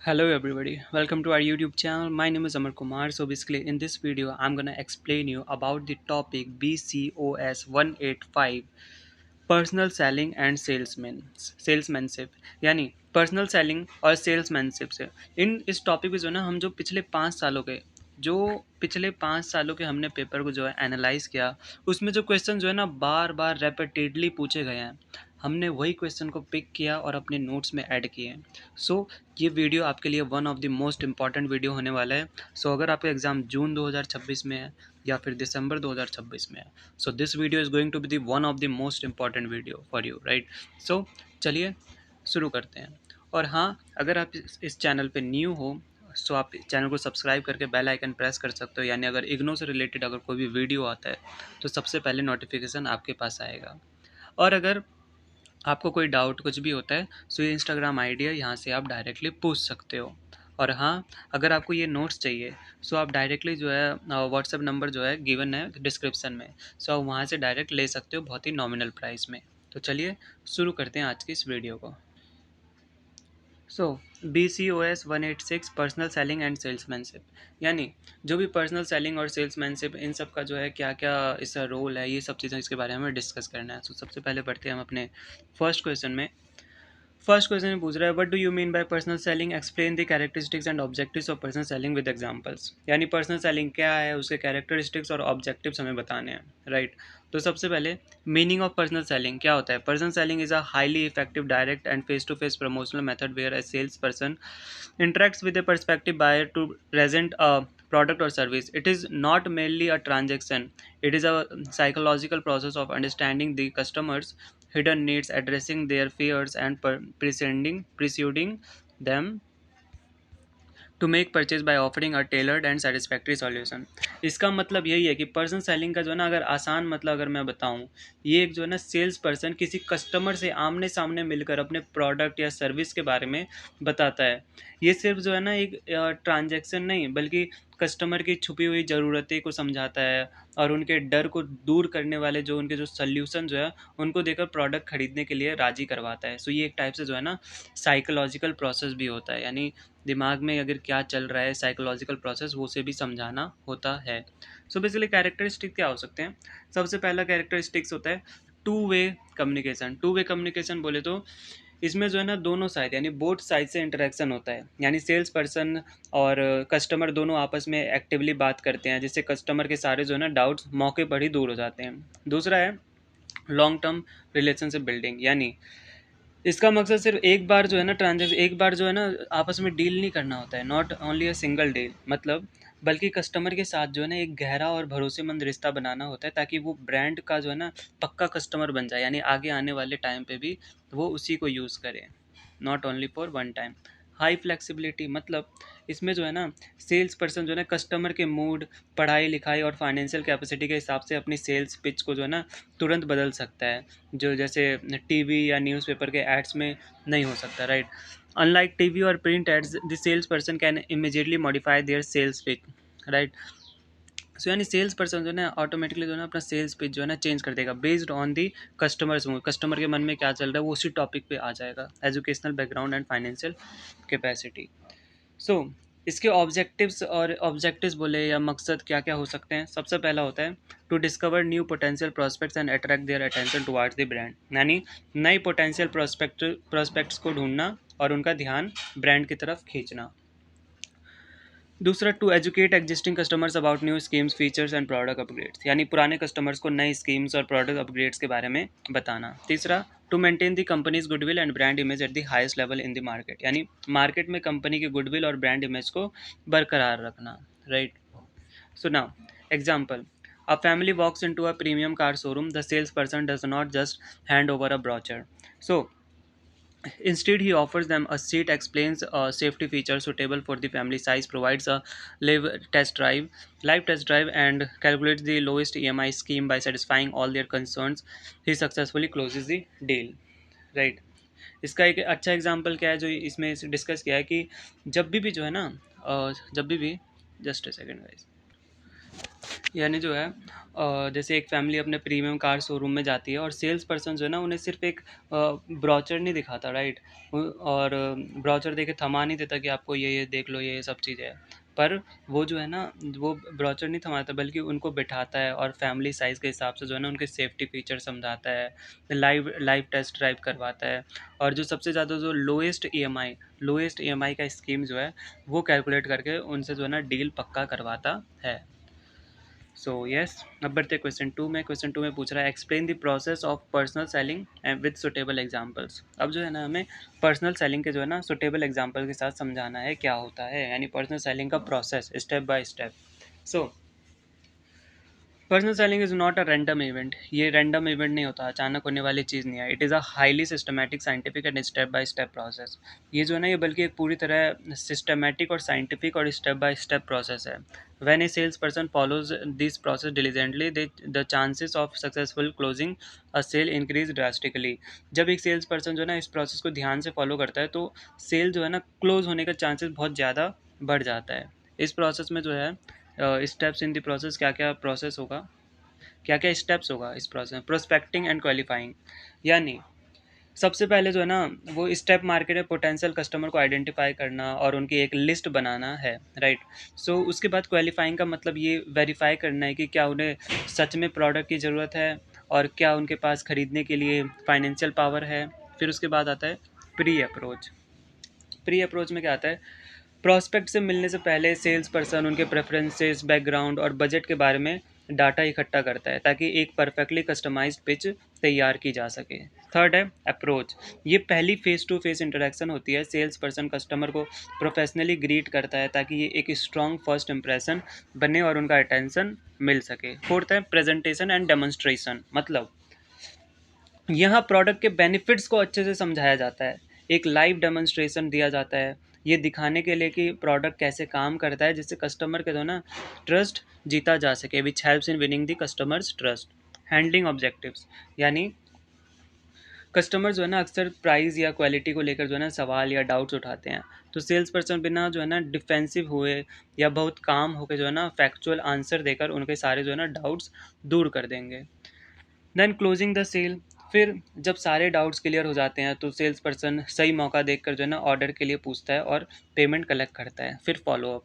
Hello everybody, welcome to our YouTube channel. My name is Amar Kumar. So basically in this video I'm gonna explain you about the topic BCOS 185 personal selling and salesmanship यानी personal selling और salesmanship से इन इस topic पे जो है ना हम जो पिछले 5 सालों के हमने पेपर को जो है एनालाइज किया। उसमें जो क्वेश्चन जो है ना बार बार रेपिटेडली पूछे गए हैं, हमने वही क्वेश्चन को पिक किया और अपने नोट्स में ऐड किए हैं। सो ये वीडियो आपके लिए one of the most important video होने वाला है। सो अगर आपका एग्ज़ाम जून 2026 में है या फिर दिसंबर 2026 में है, so this video is going to be the one of the most important video for you, right? So चलिए शुरू करते हैं। और हाँ, अगर आप इस चैनल पे न्यू हो सो आप चैनल को सब्सक्राइब करके बेल आइकन प्रेस कर सकते हो, यानी अगर इग्नो से रिलेटेड अगर कोई भी वीडियो आता है तो सबसे पहले नोटिफिकेशन आपके पास आएगा। और अगर आपको कोई डाउट कुछ भी होता है सो ये इंस्टाग्राम आईडी है, यहाँ से आप डायरेक्टली पूछ सकते हो। और हाँ, अगर आपको ये नोट्स चाहिए सो आप डायरेक्टली जो है व्हाट्सएप नंबर जो है गिवन है डिस्क्रिप्शन में, सो आप वहाँ से डायरेक्ट ले सकते हो बहुत ही नॉमिनल प्राइस में। तो चलिए शुरू करते हैं आज की इस वीडियो को। सो BCOS 186 personal selling and salesmanship, यानी जो भी पर्सनल सेलिंग और सेल्समैनशिप इन सब का जो है क्या क्या इसका रोल है, ये सब चीज़ें इसके बारे में हमें डिस्कस करना है। सो सबसे पहले बढ़ते हैं हम अपने फर्स्ट क्वेश्चन में। फर्स्ट क्वेश्चन पूछ रहा है what do you mean bye personal selling, explain the characteristics and objectives of personal selling with examples. यानी पर्सनल सेलिंग क्या है, उसके कैरेक्टरिस्टिक्स और ऑब्जेक्टिव्स हमें बताने हैं, राइट? तो सबसे पहले मीनिंग ऑफ पर्सनल सेलिंग क्या होता है। Personal selling is a highly effective direct and face to face promotional method where a sales person interacts with a prospective buyer to present a product or service. It is not merely a transaction, it is a psychological process of understanding the customer's hidden needs, addressing their fears, and preceding them to make purchase by offering a tailored and satisfactory solution. इसका मतलब यही है कि person selling का जो है ना, अगर आसान मतलब अगर मैं बताऊं, ये एक जो है ना सेल्स पर्सन किसी कस्टमर से आमने सामने मिलकर अपने प्रोडक्ट या सर्विस के बारे में बताता है। ये सिर्फ जो है ना एक ट्रांजैक्शन नहीं, बल्कि कस्टमर की छुपी हुई ज़रूरतें को समझाता है और उनके डर को दूर करने वाले जो उनके जो सल्यूशन जो है उनको देकर प्रोडक्ट खरीदने के लिए राज़ी करवाता है। सो ये एक टाइप से जो है ना साइकोलॉजिकल प्रोसेस भी होता है, यानी दिमाग में अगर क्या चल रहा है साइकोलॉजिकल प्रोसेस वो उसे भी समझाना होता है। सो बेसिकली कैरेक्टरिस्टिक क्या हो सकते हैं। सबसे पहला कैरेक्टरिस्टिक्स होता है two way communication. Two way communication बोले तो इसमें जो है ना दोनों साइड यानी बोथ साइड से इंटरेक्शन होता है, यानी सेल्स पर्सन और कस्टमर दोनों आपस में एक्टिवली बात करते हैं, जिससे कस्टमर के सारे जो है ना डाउट्स मौके पर ही दूर हो जाते हैं। दूसरा है लॉन्ग टर्म रिलेशनशिप बिल्डिंग, यानी इसका मकसद सिर्फ एक बार जो है ना ट्रांजेक्शन, एक बार जो है ना आपस में डील नहीं करना होता है, not only a single deal, मतलब बल्कि कस्टमर के साथ जो है ना एक गहरा और भरोसेमंद रिश्ता बनाना होता है, ताकि वो ब्रांड का जो है ना पक्का कस्टमर बन जाए, यानी आगे आने वाले टाइम पे भी वो उसी को यूज़ करे, not only for one time. High flexibility, मतलब इसमें जो है ना सेल्स पर्सन जो है ना कस्टमर के मूड, पढ़ाई लिखाई और फाइनेंशियल कैपेसिटी के हिसाब से अपनी सेल्स पिच को जो है ना तुरंत बदल सकता है, जो जैसे टीवी या न्यूज़पेपर के एड्स में नहीं हो सकता, राइट? अनलाइक टीवी और print ads, the sales person can immediately modify their sales pitch, right? So यानी सेल्स पर्सन जो है ना ऑटोमेटिकली जो है ना अपना सेल्स पिच जो है ना चेंज कर देगा based on the customers mood. Customer के मन में क्या चल रहा है वो उसी टॉपिक पे आ जाएगा। Educational background and financial capacity. So इसके ऑब्जेक्टिव्स बोले या मकसद क्या क्या हो सकते हैं। सबसे पहला होता है to discover new potential prospects and attract their attention towards the brand, यानी नए पोटेंशियल प्रोस्पेक्ट्स को ढूंढना और उनका ध्यान ब्रांड की तरफ खींचना। दूसरा to educate existing customers about new schemes features and product upgrades, यानी पुराने कस्टमर्स को नई स्कीम्स और प्रोडक्ट अपग्रेड्स के बारे में बताना। तीसरा to maintain the company's goodwill and brand image at the highest level in the market, यानी मार्केट में कंपनी की गुडविल और ब्रांड इमेज को बरकरार रखना, right? So now example, a family walks into a premium car showroom, the salesperson does not just hand over a brochure. So instead, he offers them a seat, explains safety features suitable for the family size, provides a live test drive, and calculates the lowest EMI scheme by satisfying all their concerns. He successfully closes the deal. Right. इसका एक अच्छा example क्या है जो इसमें discuss किया है कि जब भी जो है ना जब भी जस्ट अ सेकेंड गाइस, यानी जो है जैसे एक फैमिली अपने प्रीमियम कार शोरूम में जाती है और सेल्स पर्सन जो है ना उन्हें सिर्फ एक ब्रोचर नहीं दिखाता, राइट। और ब्रोचर देके थमा नहीं देता कि आपको ये देख लो, ये सब चीज़ें है। पर वो जो है ना, वो ब्रोचर नहीं थमाता बल्कि उनको बिठाता है और फैमिली साइज़ के हिसाब से जो है ना उनके सेफ्टी फीचर समझाता है, लाइव लाइव टेस्ट ड्राइव करवाता है। और जो सबसे ज़्यादा जो लोएस्ट ईएमआई का स्कीम जो है वो कैलकुलेट करके उनसे जो है ना डील पक्का करवाता है। सो यस, अब बढ़ते क्वेश्चन टू में। क्वेश्चन टू में पूछ रहा है explain the process of personal selling and with suitable examples. अब जो है ना हमें पर्सनल सेलिंग के जो है ना सुटेबल एग्जांपल के साथ समझाना है क्या होता है, यानी पर्सनल सेलिंग का process step by step. So personal selling is not a random event. ये रैंडम इवेंट नहीं होता, अचानक होने वाली चीज़ नहीं है। It is a highly systematic, scientific and step by step process. ये जो है ना ये बल्कि एक पूरी तरह सिस्टमैटिक और साइंटिफिक और स्टेप बाय स्टेप प्रोसेस है। When a sales person follows this process diligently, the chances of successful closing a sale increase drastically. जब एक सेल्स पर्सन जो है ना इस प्रोसेस को ध्यान से फॉलो करता है तो सेल जो है ना क्लोज होने का चांसेस बहुत ज़्यादा बढ़ जाता है। इस प्रोसेस में जो है स्टेप्स इन द प्रोसेस, क्या क्या प्रोसेस होगा, क्या क्या स्टेप्स होगा इस प्रोसेस में। प्रोस्पेक्टिंग एंड क्वालिफाइंग, यानी सबसे पहले जो है ना वो स्टेप मार्केट में पोटेंशियल कस्टमर को आइडेंटिफाई करना और उनकी एक लिस्ट बनाना है, राइट। सो उसके बाद क्वालिफाइंग का मतलब ये वेरीफाई करना है कि क्या उन्हें सच में प्रोडक्ट की ज़रूरत है और क्या उनके पास ख़रीदने के लिए फाइनेंशियल पावर है। फिर उसके बाद आता है प्री अप्रोच। प्री अप्रोच में क्या आता है, प्रॉस्पेक्ट से मिलने से पहले सेल्स पर्सन उनके प्रेफरेंसेस, बैकग्राउंड और बजट के बारे में डाटा इकट्ठा करता है ताकि एक परफेक्टली कस्टमाइज्ड पिच तैयार की जा सके। थर्ड है अप्रोच। ये पहली फेस टू फेस इंटरेक्शन होती है। सेल्स पर्सन कस्टमर को प्रोफेशनली ग्रीट करता है ताकि ये एक स्ट्रॉन्ग फर्स्ट इंप्रेशन बने और उनका अटेंशन मिल सके। फोर्थ है प्रेजेंटेशन एंड डेमोन्स्ट्रेशन, मतलब यहाँ प्रोडक्ट के बेनिफिट्स को अच्छे से समझाया जाता है। एक लाइव डेमोन्स्ट्रेशन दिया जाता है, ये दिखाने के लिए कि प्रोडक्ट कैसे काम करता है, जिससे कस्टमर के जो ना ट्रस्ट जीता जा सके, which helps in winning the customers trust. Handling objectives, यानी कस्टमर जो है ना अक्सर प्राइस या क्वालिटी को लेकर जो है ना सवाल या डाउट्स उठाते हैं। तो सेल्स पर्सन बिना जो है ना डिफेंसिव हुए या बहुत काम होकर जो है ना फैक्चुअल आंसर देकर उनके सारे जो है ना डाउट्स दूर कर देंगे। Then closing the sale. फिर जब सारे डाउट्स क्लियर हो जाते हैं तो सेल्स पर्सन सही मौका देखकर जो है ना ऑर्डर के लिए पूछता है और पेमेंट कलेक्ट करता है। फिर फॉलो अप।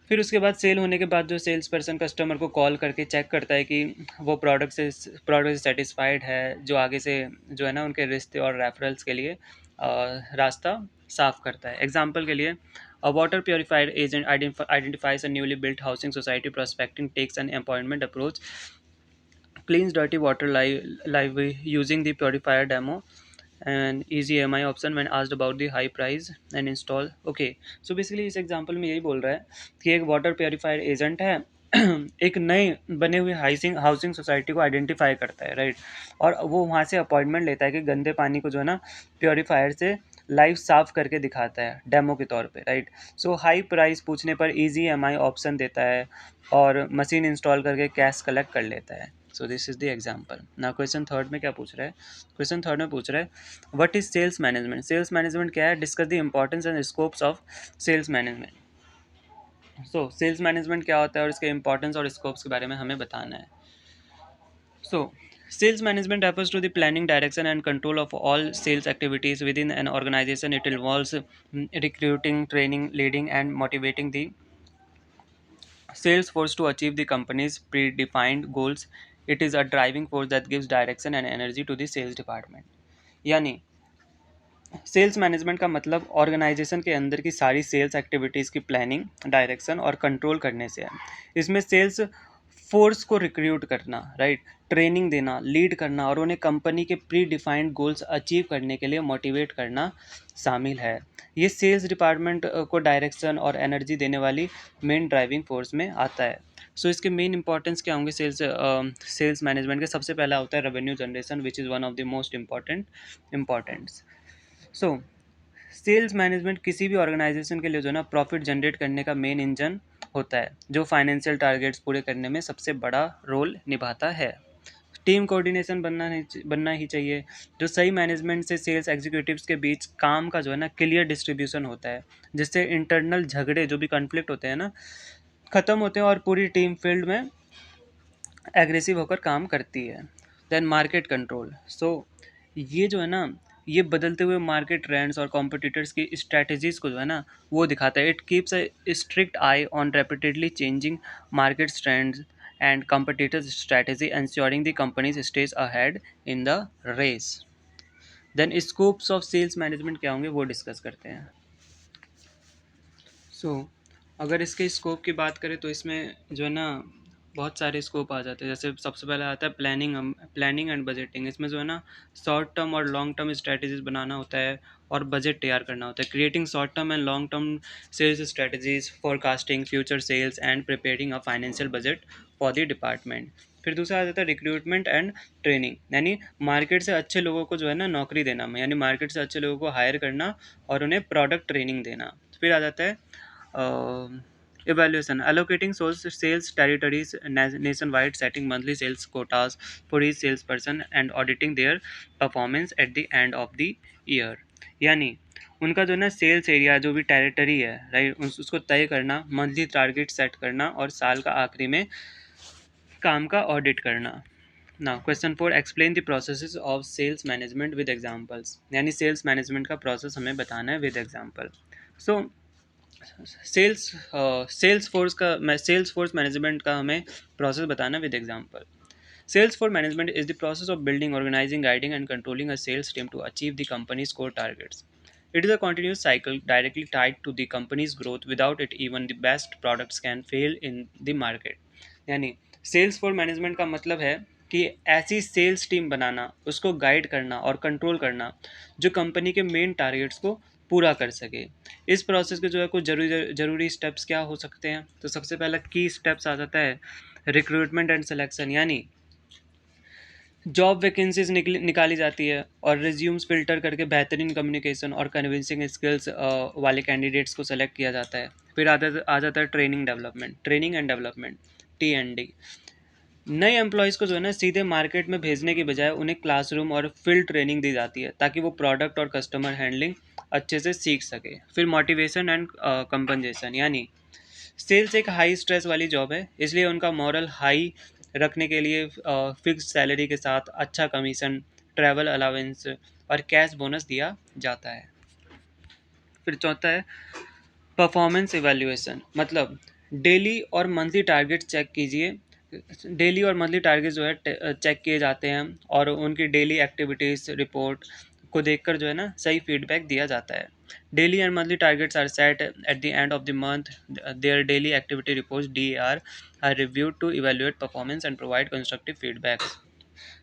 फिर उसके बाद सेल होने के बाद जो सेल्स पर्सन कस्टमर को कॉल करके चेक करता है कि वो प्रोडक्ट से सेटिस्फाइड है, जो आगे से जो है ना उनके रिश्ते और रेफरल्स के लिए रास्ता साफ करता है। एग्जाम्पल के लिए a water purifier agent identifies a newly built housing society, prospecting takes an appointment approach, cleans dirty water live using the purifier demo and easy EMI option when asked about the high price and install। okay, so basically इस example में यही बोल रहा है कि एक water purifier agent है एक नए बने हुए हाउसिंग हाउसिंग सोसाइटी को आइडेंटिफाई करता है, राइट। और वो वहाँ से अपॉइंटमेंट लेता है कि गंदे पानी को जो है ना प्योरीफायर से लाइव साफ करके दिखाता है डेमो के तौर पे, राइट। सो हाई प्राइस पूछने पर इजी EMI ऑप्शन देता है और मशीन इंस्टॉल करके कैश कलेक्ट कर लेता है। So this is the example. ना क्वेश्चन थर्ड में क्या पूछ रहा है, क्वेश्चन थर्ड में पूछ रहा है what is sales management. Sales management क्या है, discuss the importance and scopes of sales management. So sales management क्या होता है और इसके इंपॉर्टेंस और स्कोप्स के बारे में हमें बताना है। सो sales management refers to the planning, direction, and control of all sales activities within an organization. It involves recruiting, training, leading, and motivating the sales force to achieve the company's predefined goals. It is a driving force that gives direction and energy to the sales department. यानी sales management का मतलब organisation के अंदर की सारी sales activities की planning, direction और control करने से है। इसमें सेल्स फोर्स को रिक्रूट करना, राइट, ट्रेनिंग देना, लीड करना और उन्हें कंपनी के प्री डिफाइंड गोल्स अचीव करने के लिए मोटिवेट करना शामिल है। ये सेल्स डिपार्टमेंट को डायरेक्शन और एनर्जी देने वाली मेन ड्राइविंग फोर्स में आता है। सो इसके मेन इंपॉर्टेंस क्या होंगे सेल्स मैनेजमेंट के। सबसे पहला होता है revenue generation, which is one of the most importants. So sales management किसी भी ऑर्गेनाइजेशन के लिए जो है ना प्रॉफिट जनरेट करने का मेन इंजन होता है, जो फाइनेंशियल टारगेट्स पूरे करने में सबसे बड़ा रोल निभाता है। टीम कोऑर्डिनेशन बनना ही चाहिए। जो सही मैनेजमेंट से सेल्स एग्जीक्यूटिव्स के बीच काम का जो है ना क्लियर डिस्ट्रीब्यूशन होता है, जिससे इंटरनल झगड़े जो भी कॉन्फ्लिक्ट होते हैं ना ख़त्म होते हैं और पूरी टीम फील्ड में एग्रेसिव होकर काम करती है। Then market control. सो ये जो है ना, ये बदलते हुए मार्केट ट्रेंड्स और कॉम्पिटिटर्स की स्ट्रैटेजीज को जो है ना, वो दिखाता है। It keeps a strict eye on repeatedly changing market trends and competitors strategy, ensuring the companies stays ahead in the race. Then scopes of sales management क्या होंगे वो डिस्कस करते हैं। अगर इसके स्कोप की बात करें तो इसमें जो है ना, बहुत सारे स्कोप आ जाते हैं। जैसे सबसे पहले आता है प्लानिंग एंड बजटिंग। इसमें जो है ना, शॉर्ट टर्म और लॉन्ग टर्म स्ट्रैटेजीज बनाना होता है और बजट तैयार करना होता है। Creating short term and long term sales strategies, forecasting future sales and preparing a financial budget for the department. फिर दूसरा आ जाता है रिक्रूटमेंट एंड ट्रेनिंग, यानी मार्केट से अच्छे लोगों को जो है ना नौकरी देना, यानी मार्केट से अच्छे लोगों को हायर करना और उन्हें प्रोडक्ट ट्रेनिंग देना। फिर आ जाता है evaluation, allocating sales territories nationwide, setting monthly sales quotas for each salesperson and auditing their performance at the end of the year। यानी उनका जो ना सेल्स एरिया जो भी टेरिटरी है, राइट, उसको तय करना, मंथली टारगेट सेट करना और साल का आखिरी में काम का ऑडिट करना। Now question 4, explain the processes of sales management with examples. यानी सेल्स मैनेजमेंट का प्रोसेस हमें बताना है with example. So sales sales force management का हमें प्रोसेस बताना with example. Sales force management is the process of building, organising, guiding and controlling a sales team to achieve the company's core targets. It is a continuous cycle directly tied to the company's growth. Without it, even the best products can fail in the market. यानी sales force management का मतलब है कि ऐसी sales team बनाना, उसको guide करना और control करना जो कंपनी के मेन टारगेट्स को पूरा कर सके। इस प्रोसेस के जो है कुछ जरूरी स्टेप्स क्या हो सकते हैं, तो सबसे पहला की स्टेप्स आ जाता है रिक्रूटमेंट एंड सिलेक्शन। यानी जॉब वैकेंसीज निकाली जाती है और रिज्यूम्स फिल्टर करके बेहतरीन कम्युनिकेशन और कन्विंसिंग स्किल्स वाले कैंडिडेट्स को सेलेक्ट किया जाता है। फिर आ जाता है ट्रेनिंग एंड डेवलपमेंट, T&D। नए एम्प्लॉयज़ को जो है ना सीधे मार्केट में भेजने की बजाय उन्हें क्लासरूम और फील्ड ट्रेनिंग दी जाती है ताकि वो प्रोडक्ट और कस्टमर हैंडलिंग अच्छे से सीख सके। फिर मोटिवेशन एंड कंपनसेशन, यानी सेल्स एक हाई स्ट्रेस वाली जॉब है, इसलिए उनका मॉरल हाई रखने के लिए फिक्स सैलरी के साथ अच्छा कमीशन, ट्रैवल अलाउंस और कैश बोनस दिया जाता है। फिर चौथा है परफॉर्मेंस इवैल्यूएशन, मतलब डेली और मंथली टारगेट चेक कीजिए। डेली और मंथली टारगेट जो है चेक किए जाते हैं और उनकी डेली एक्टिविटीज़ रिपोर्ट को देखकर जो है ना सही फीडबैक दिया जाता है। Daily and monthly targets are set at the end of the month. Their daily activity reports DAR are reviewed to evaluate performance and provide constructive feedback.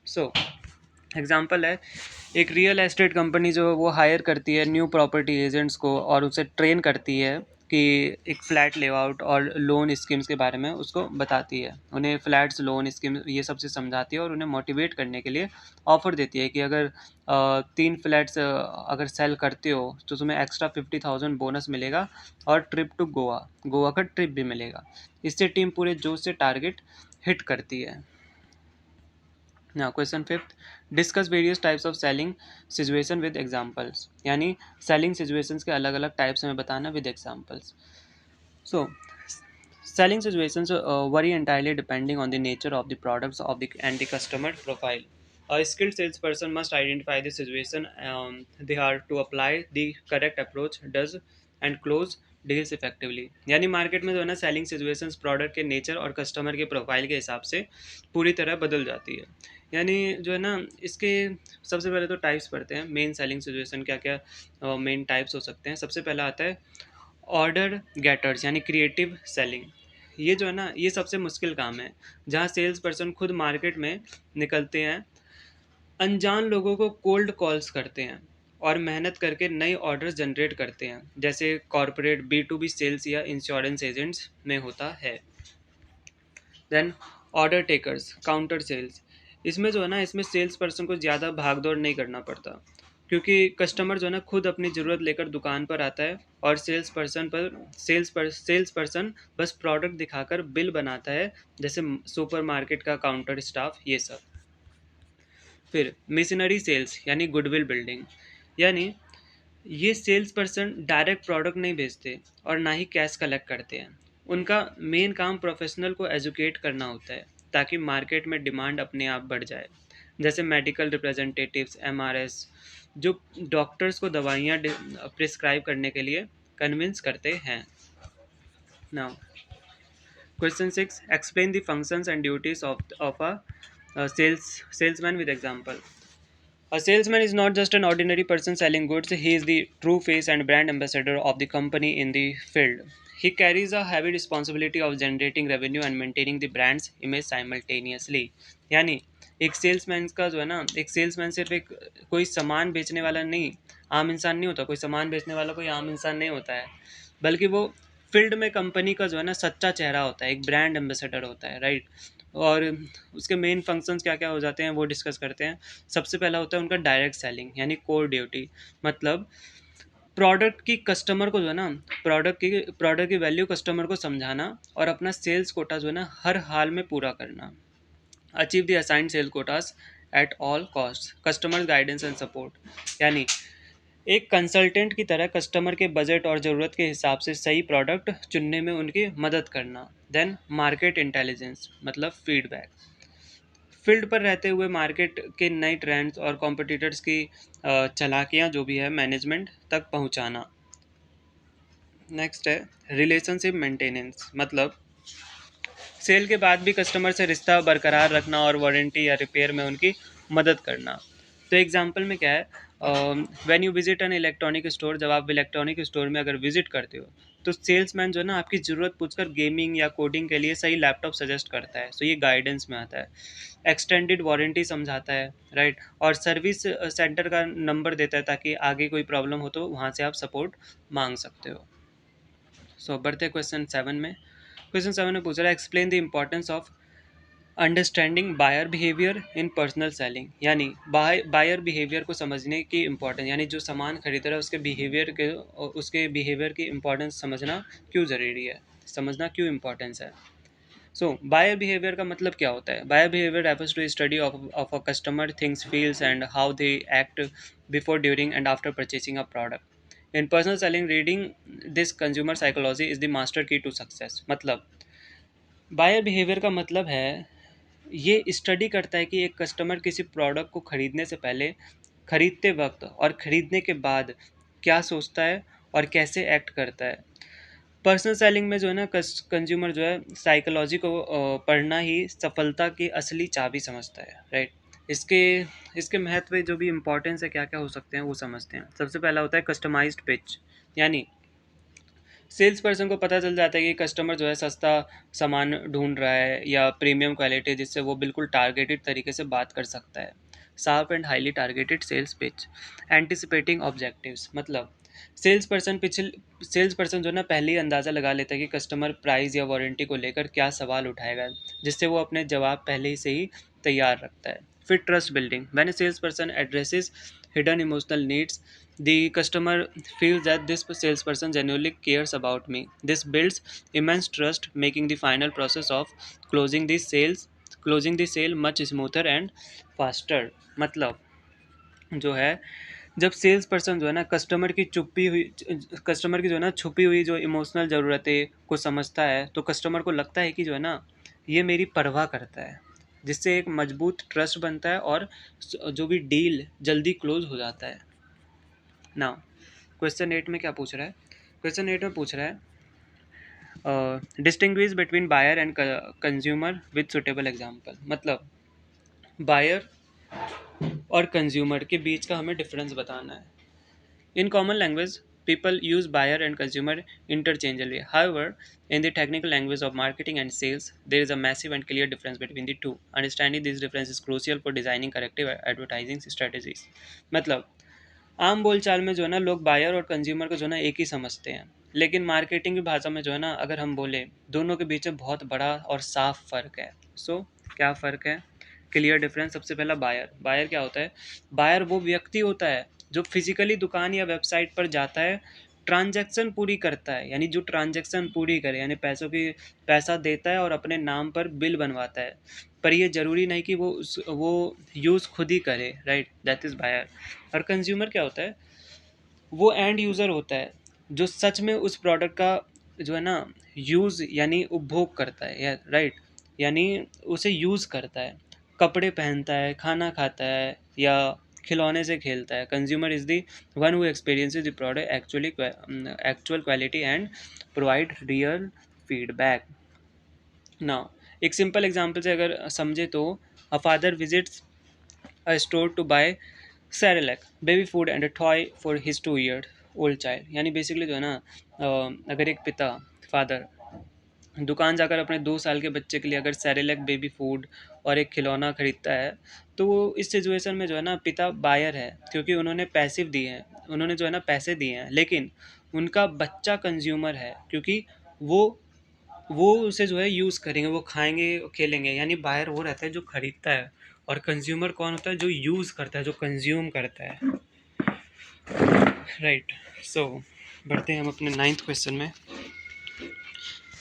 So example है, एक रियल एस्टेट कंपनी जो है वो higher करती है new property agents को और उसे ट्रेन करती है कि एक फ़्लैट लेआउट और लोन स्कीम्स के बारे में उसको बताती है, उन्हें फ्लैट्स लोन स्कीम ये सब से समझाती है और उन्हें मोटिवेट करने के लिए ऑफ़र देती है कि अगर 3 फ्लैट्स अगर सेल करते हो तो तुम्हें एक्स्ट्रा 50,000 बोनस मिलेगा और ट्रिप टू गोवा का ट्रिप भी मिलेगा। इससे टीम पूरे जोश से टारगेट हिट करती है। ना question 5, discuss various types of selling situation with examples. यानी सेलिंग सिचुएशंस के अलग अलग टाइप्स हमें बताना with examples. So selling situations vary entirely depending on the nature of the products of the and the customer profile. A skilled salesperson must identify the situation they are to apply the correct approach does and close deals effectively. यानी market में जो है ना selling situations product के nature और customer के profile के हिसाब से पूरी तरह बदल जाती है। यानी जो है ना इसके सबसे पहले तो टाइप्स पढ़ते हैं, मेन सेलिंग सिचुएशन क्या क्या मेन टाइप्स हो सकते हैं। सबसे पहला आता है ऑर्डर गेटर्स, यानी क्रिएटिव सेलिंग। ये जो है ना ये सबसे मुश्किल काम है, जहाँ सेल्स पर्सन खुद मार्केट में निकलते हैं, अनजान लोगों को कोल्ड कॉल्स करते हैं और मेहनत करके नए ऑर्डर्स जनरेट करते हैं, जैसे कॉरपोरेट B2B सेल्स या इंश्योरेंस एजेंट्स में होता है। Then order takers, counter sales. इसमें जो है ना इसमें सेल्स पर्सन को ज़्यादा भाग दौड़ नहीं करना पड़ता, क्योंकि कस्टमर जो है ना खुद अपनी ज़रूरत लेकर दुकान पर आता है और सेल्स पर्सन बस प्रोडक्ट दिखाकर बिल बनाता है, जैसे सुपरमार्केट का काउंटर स्टाफ ये सब। फिर मिशनरी सेल्स यानी गुडविल बिल्डिंग, यानी ये सेल्स पर्सन डायरेक्ट प्रोडक्ट नहीं बेचते और ना ही कैश कलेक्ट करते हैं, उनका मेन काम प्रोफेशनल को एजुकेट करना होता है ताकि मार्केट में डिमांड अपने आप बढ़ जाए। जैसे मेडिकल रिप्रेजेंटेटिव्स, एमआरएस, जो डॉक्टर्स को दवाइयाँ प्रिस्क्राइब करने के लिए कन्विंस करते हैं। Now question 6, explain the functions and duties of a salesman with example. A salesman is not just an ordinary person selling goods, he is the true face and brand ambassador of the company in the field. He carries a heavy responsibility of generating revenue and maintaining the brand's image simultaneously. यानी एक salesman का जो है ना, एक salesman सिर्फ एक कोई सामान बेचने वाला नहीं, आम इंसान नहीं होता। कोई सामान बेचने वाला कोई आम इंसान नहीं होता है, बल्कि वो फील्ड में कंपनी का जो है ना सच्चा चेहरा होता है, एक ब्रांड एम्बेसडर होता है, राइट। और उसके मेन फंक्शंस क्या क्या हो जाते हैं वो डिस्कस करते हैं। सबसे पहला होता है उनका डायरेक्ट सेलिंग यानी कोर ड्यूटी। मतलब प्रोडक्ट की कस्टमर को जो है ना, प्रोडक्ट की वैल्यू कस्टमर को समझाना और अपना सेल्स कोटा जो है ना हर हाल में पूरा करना। Achieve the assigned sale quotas at all cost. Customer guidance and support यानी एक कंसल्टेंट की तरह कस्टमर के बजट और ज़रूरत के हिसाब से सही प्रोडक्ट चुनने में उनकी मदद करना। देन मार्केट इंटेलिजेंस मतलब फीडबैक। फील्ड पर रहते हुए मार्केट के नए ट्रेंड्स और कॉम्पिटिटर्स की चालाकियाँ जो भी है मैनेजमेंट तक पहुँचाना। नेक्स्ट है रिलेशनशिप मेंटेनेंस। मतलब सेल के बाद भी कस्टमर से रिश्ता बरकरार रखना और वारंटी या रिपेयर में उनकी मदद करना। तो एग्जांपल में क्या है, when you visit an electronic store, जब आप इलेक्ट्रॉनिक स्टोर में अगर विजिट करते हो तो सेल्समैन जो है ना आपकी ज़रूरत पूछकर गेमिंग या कोडिंग के लिए सही लैपटॉप सजेस्ट करता है। सो ये गाइडेंस में आता है। एक्सटेंडेड वारंटी समझाता है, राइट। और सर्विस सेंटर का नंबर देता है ताकि आगे कोई प्रॉब्लम हो तो वहाँ से आप सपोर्ट मांग सकते हो। सो बढ़ते क्वेश्चन 7 में। क्वेश्चन 7 में पूछ रहा है explain the importance of understanding buyer behaviour in personal selling. यानी बायर बिहेवियर को समझने की इम्पोर्टेंस, यानी जो सामान खरीद रहा है उसके बिहेवियर की इम्पोर्टेंस समझना क्यों ज़रूरी है, समझना क्यों इम्पोर्टेंस है। सो बायर बिहेवियर का मतलब क्या होता है? Buyer behaviour refers to study of a customer things, feels and how they act before, during and after purchasing a product. In personal selling, reading this consumer psychology is the master key to success. मतलब buyer behaviour का मतलब है ये study करता है कि एक customer किसी प्रोडक्ट को खरीदने से पहले, खरीदते वक्त और खरीदने के बाद क्या सोचता है और कैसे एक्ट करता है। पर्सनल सेलिंग में जो है ना कंज्यूमर जो है साइकोलॉजी को पढ़ना ही सफलता की असली चाबी समझता है, राइट। इसके इसके महत्व जो भी इम्पोर्टेंस है क्या क्या हो सकते हैं वो समझते हैं। सबसे पहला होता है कस्टमाइज्ड पिच। यानी सेल्स पर्सन को पता चल जाता है कि कस्टमर जो है सस्ता सामान ढूंढ रहा है या प्रीमियम क्वालिटी, जिससे वो बिल्कुल टारगेटेड तरीके से बात कर सकता है। Sharp and highly targeted sales pitch. Anticipating objectives. मतलब सेल्स पर्सन जो है ना पहले ही अंदाज़ा लगा लेता है कि कस्टमर प्राइस या वारंटी को लेकर क्या सवाल उठाएगा, जिससे वो अपने जवाब पहले ही से ही तैयार रखता है। फिर trust building. When a sales person addresses hidden emotional needs, the customer feels that this salesperson genuinely cares about me. This builds immense trust, making the final process of closing the sales closing the sale much smoother and faster. मतलब जो है जब sales person जो है ना customer की जो है ना छुपी हुई जो इमोशनल ज़रूरतें को समझता है, तो कस्टमर को लगता है कि जो है ना ये मेरी परवाह करता है, जिससे एक मजबूत ट्रस्ट बनता है और जो भी डील जल्दी क्लोज हो जाता है। नाउ क्वेश्चन 8 में क्या पूछ रहा है? क्वेश्चन 8 में पूछ रहा है distinguish between buyer and consumer with suitable example. मतलब बायर और कंज्यूमर के बीच का हमें डिफरेंस बताना है। In common language, people use buyer and consumer interchangeably. However, in the technical language of marketing and sales, there is a massive and clear difference between the two. Understanding this difference is crucial for designing corrective advertising strategies. मतलब आम बोलचाल में जो है ना लोग buyer और consumer को जो है ना एक ही समझते हैं, लेकिन मार्केटिंग की भाषा में जो है ना अगर हम बोले दोनों के बीच में बहुत बड़ा और साफ फ़र्क है। सो क्या फ़र्क है? Clear difference. सबसे पहला बायर। बायर क्या होता है? बायर वो व्यक्ति होता है जो फिजिकली दुकान या वेबसाइट पर जाता है, ट्रांजैक्शन पूरी करता है, यानी जो ट्रांजैक्शन पूरी करे, यानी पैसा देता है और अपने नाम पर बिल बनवाता है, पर ये ज़रूरी नहीं कि वो यूज़ खुद ही करे, राइट। That is buyer. और कंज्यूमर क्या होता है? वो एंड यूज़र होता है जो सच में उस प्रोडक्ट का जो है ना यूज़ यानी उपभोग करता है, या राइट, यानी उसे यूज़ करता है, कपड़े पहनता है, खाना खाता है या खिलौने से खेलता है। Consumer is the one who experiences the product actual quality and provide real feedback. Now एक सिंपल एग्जांपल से अगर समझे तो a father visits a store to buy Cerelac, baby food and a toy for his 2 year old child। यानी basically जो है ना अगर एक पिता फादर दुकान जाकर अपने 2 साल के बच्चे के लिए अगर सेरेलैक बेबी फूड और एक खिलौना खरीदता है, तो वो इस सिचुएशन में जो है ना पिता बायर है, क्योंकि उन्होंने पैसिव दिए हैं, उन्होंने जो है ना पैसे दिए हैं, लेकिन उनका बच्चा कंज्यूमर है, क्योंकि वो वो उसे जो है यूज़ करेंगे, वो खाएंगे खेलेंगे। यानी बायर वो रहता है जो खरीदता है, और कंज्यूमर कौन होता है, जो यूज़ करता है, जो कंज्यूम करता है, राइट। सो बढ़ते हैं हम अपने नाइन्थ क्वेश्चन में।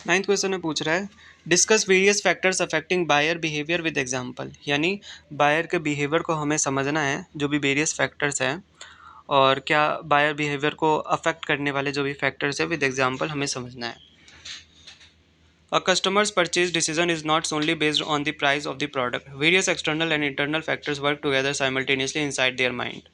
नाइन्थ क्वेश्चन में पूछ रहा है discuss various factors affecting buyer behaviour with example. यानी बायर के बिहेवियर को हमें समझना है, जो भी वेरियस फैक्टर्स हैं, और क्या बायर बिहेवियर को अफेक्ट करने वाले जो भी फैक्टर्स है विद एग्जांपल हमें समझना है। A customer's purchase decision is not solely based on the price of the product. Various external and internal factors work together simultaneously inside their mind.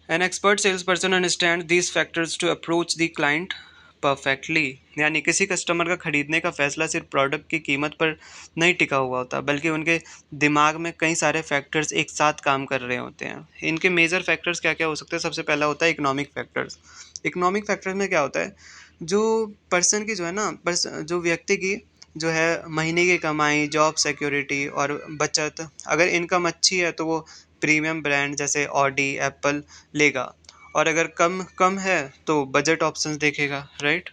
An expert salesperson understands these factors to approach the client perfectly। यानी किसी customer का खरीदने का फैसला सिर्फ product की कीमत पर नहीं टिका हुआ होता, बल्कि उनके दिमाग में कई सारे फैक्टर्स एक साथ काम कर रहे होते हैं। इनके मेजर फैक्टर्स क्या क्या हो सकते हैं? सबसे पहला होता है इकोनॉमिक फैक्टर्स। इकोनॉमिक फैक्टर्स में क्या होता है, जो पर्सन की जो है ना जो व्यक्ति की जो है महीने की कमाई, जॉब सिक्योरिटी और बचत, अगर इनकम अच्छी है तो वो प्रीमियम ब्रांड जैसे ऑडी एप्पल लेगा, और अगर कम कम है तो बजट ऑप्शंस देखेगा, राइट।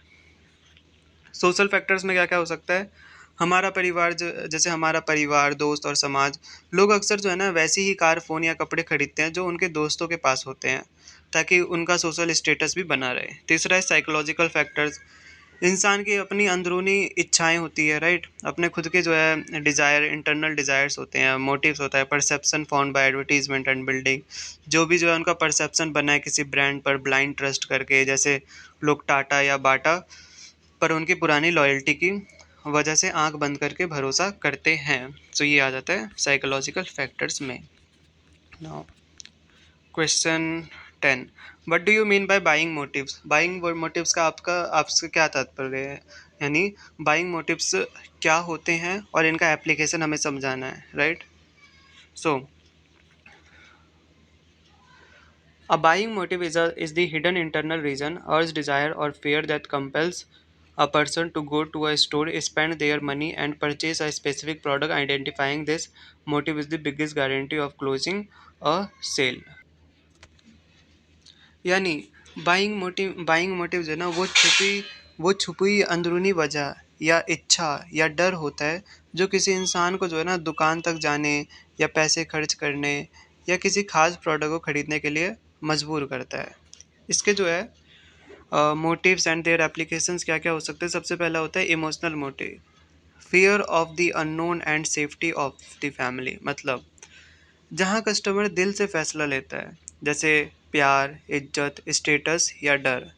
सोशल फैक्टर्स में क्या क्या हो सकता है? हमारा परिवार, जैसे हमारा परिवार, दोस्त और समाज, लोग अक्सर जो है ना वैसी ही कार, फोन या कपड़े खरीदते हैं जो उनके दोस्तों के पास होते हैं, ताकि उनका सोशल स्टेटस भी बना रहे। तीसरा है साइकोलॉजिकल फैक्टर्स। इंसान की अपनी अंदरूनी इच्छाएं होती है, राइट, अपने खुद के जो है डिज़ायर, इंटरनल डिज़ायर्स होते हैं, मोटिव्स होता है, perception formed by advertisement and building. जो भी जो है उनका परसेप्शन बना है किसी ब्रांड पर ब्लाइंड ट्रस्ट करके, जैसे लोग टाटा या बाटा पर उनकी पुरानी लॉयल्टी की वजह से आंख बंद करके भरोसा करते हैं। तो ये आ जाता है साइकोलॉजिकल फैक्टर्स में। Now question 10, what do you mean by buying motives? Buying motives का आपसे क्या तात्पर्य है? यानी बाइंग मोटिव्स क्या होते हैं और इनका एप्लीकेशन हमें समझाना है, right. So a buying motive is the hidden internal reason, urge, desire, or fear that compels a person to go to a store, spend their money, and purchase a specific product. Identifying this motive is the biggest guarantee of closing a sale। यानी buying motive जो है ना वो छुपी अंदरूनी वजह या इच्छा या डर होता है, जो किसी इंसान को जो है ना दुकान तक जाने या पैसे खर्च करने या किसी खास प्रोडक्ट को खरीदने के लिए मजबूर करता है। इसके जो है मोटिव्स एंड देयर एप्लीकेशंस क्या क्या हो सकते हैं? सबसे पहला होता है emotional motive, fear of the unknown and safety of the family. मतलब जहाँ कस्टमर दिल से फैसला लेता है, जैसे प्यार, इज्जत, स्टेटस या डर।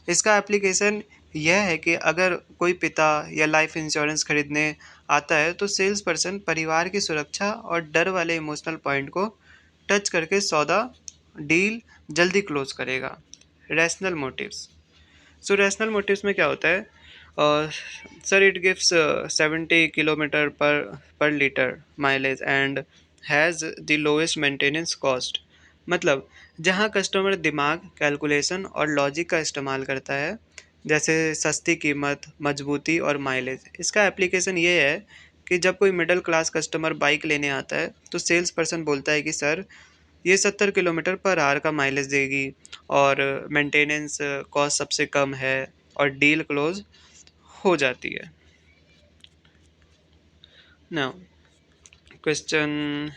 इसका एप्लीकेशन यह है कि अगर कोई पिता या लाइफ इंश्योरेंस खरीदने आता है, तो सेल्स पर्सन परिवार की सुरक्षा और डर वाले इमोशनल पॉइंट को टच करके सौदा डील जल्दी क्लोज करेगा। Rational motives. So rational motives में क्या होता है? Sir it gives 70 kilometre per litre mileage and has the lowest maintenance cost. मतलब जहाँ कस्टमर दिमाग, कैलकुलेशन और लॉजिक का इस्तेमाल करता है, जैसे सस्ती कीमत, मजबूती और माइलेज। इसका एप्लीकेशन ये है कि जब कोई मिडिल क्लास कस्टमर बाइक लेने आता है, तो सेल्स पर्सन बोलता है कि सर ये 70 किलोमीटर पर आवर का माइलेज देगी और मेंटेनेंस कॉस्ट सबसे कम है, और डील क्लोज हो जाती है। Now question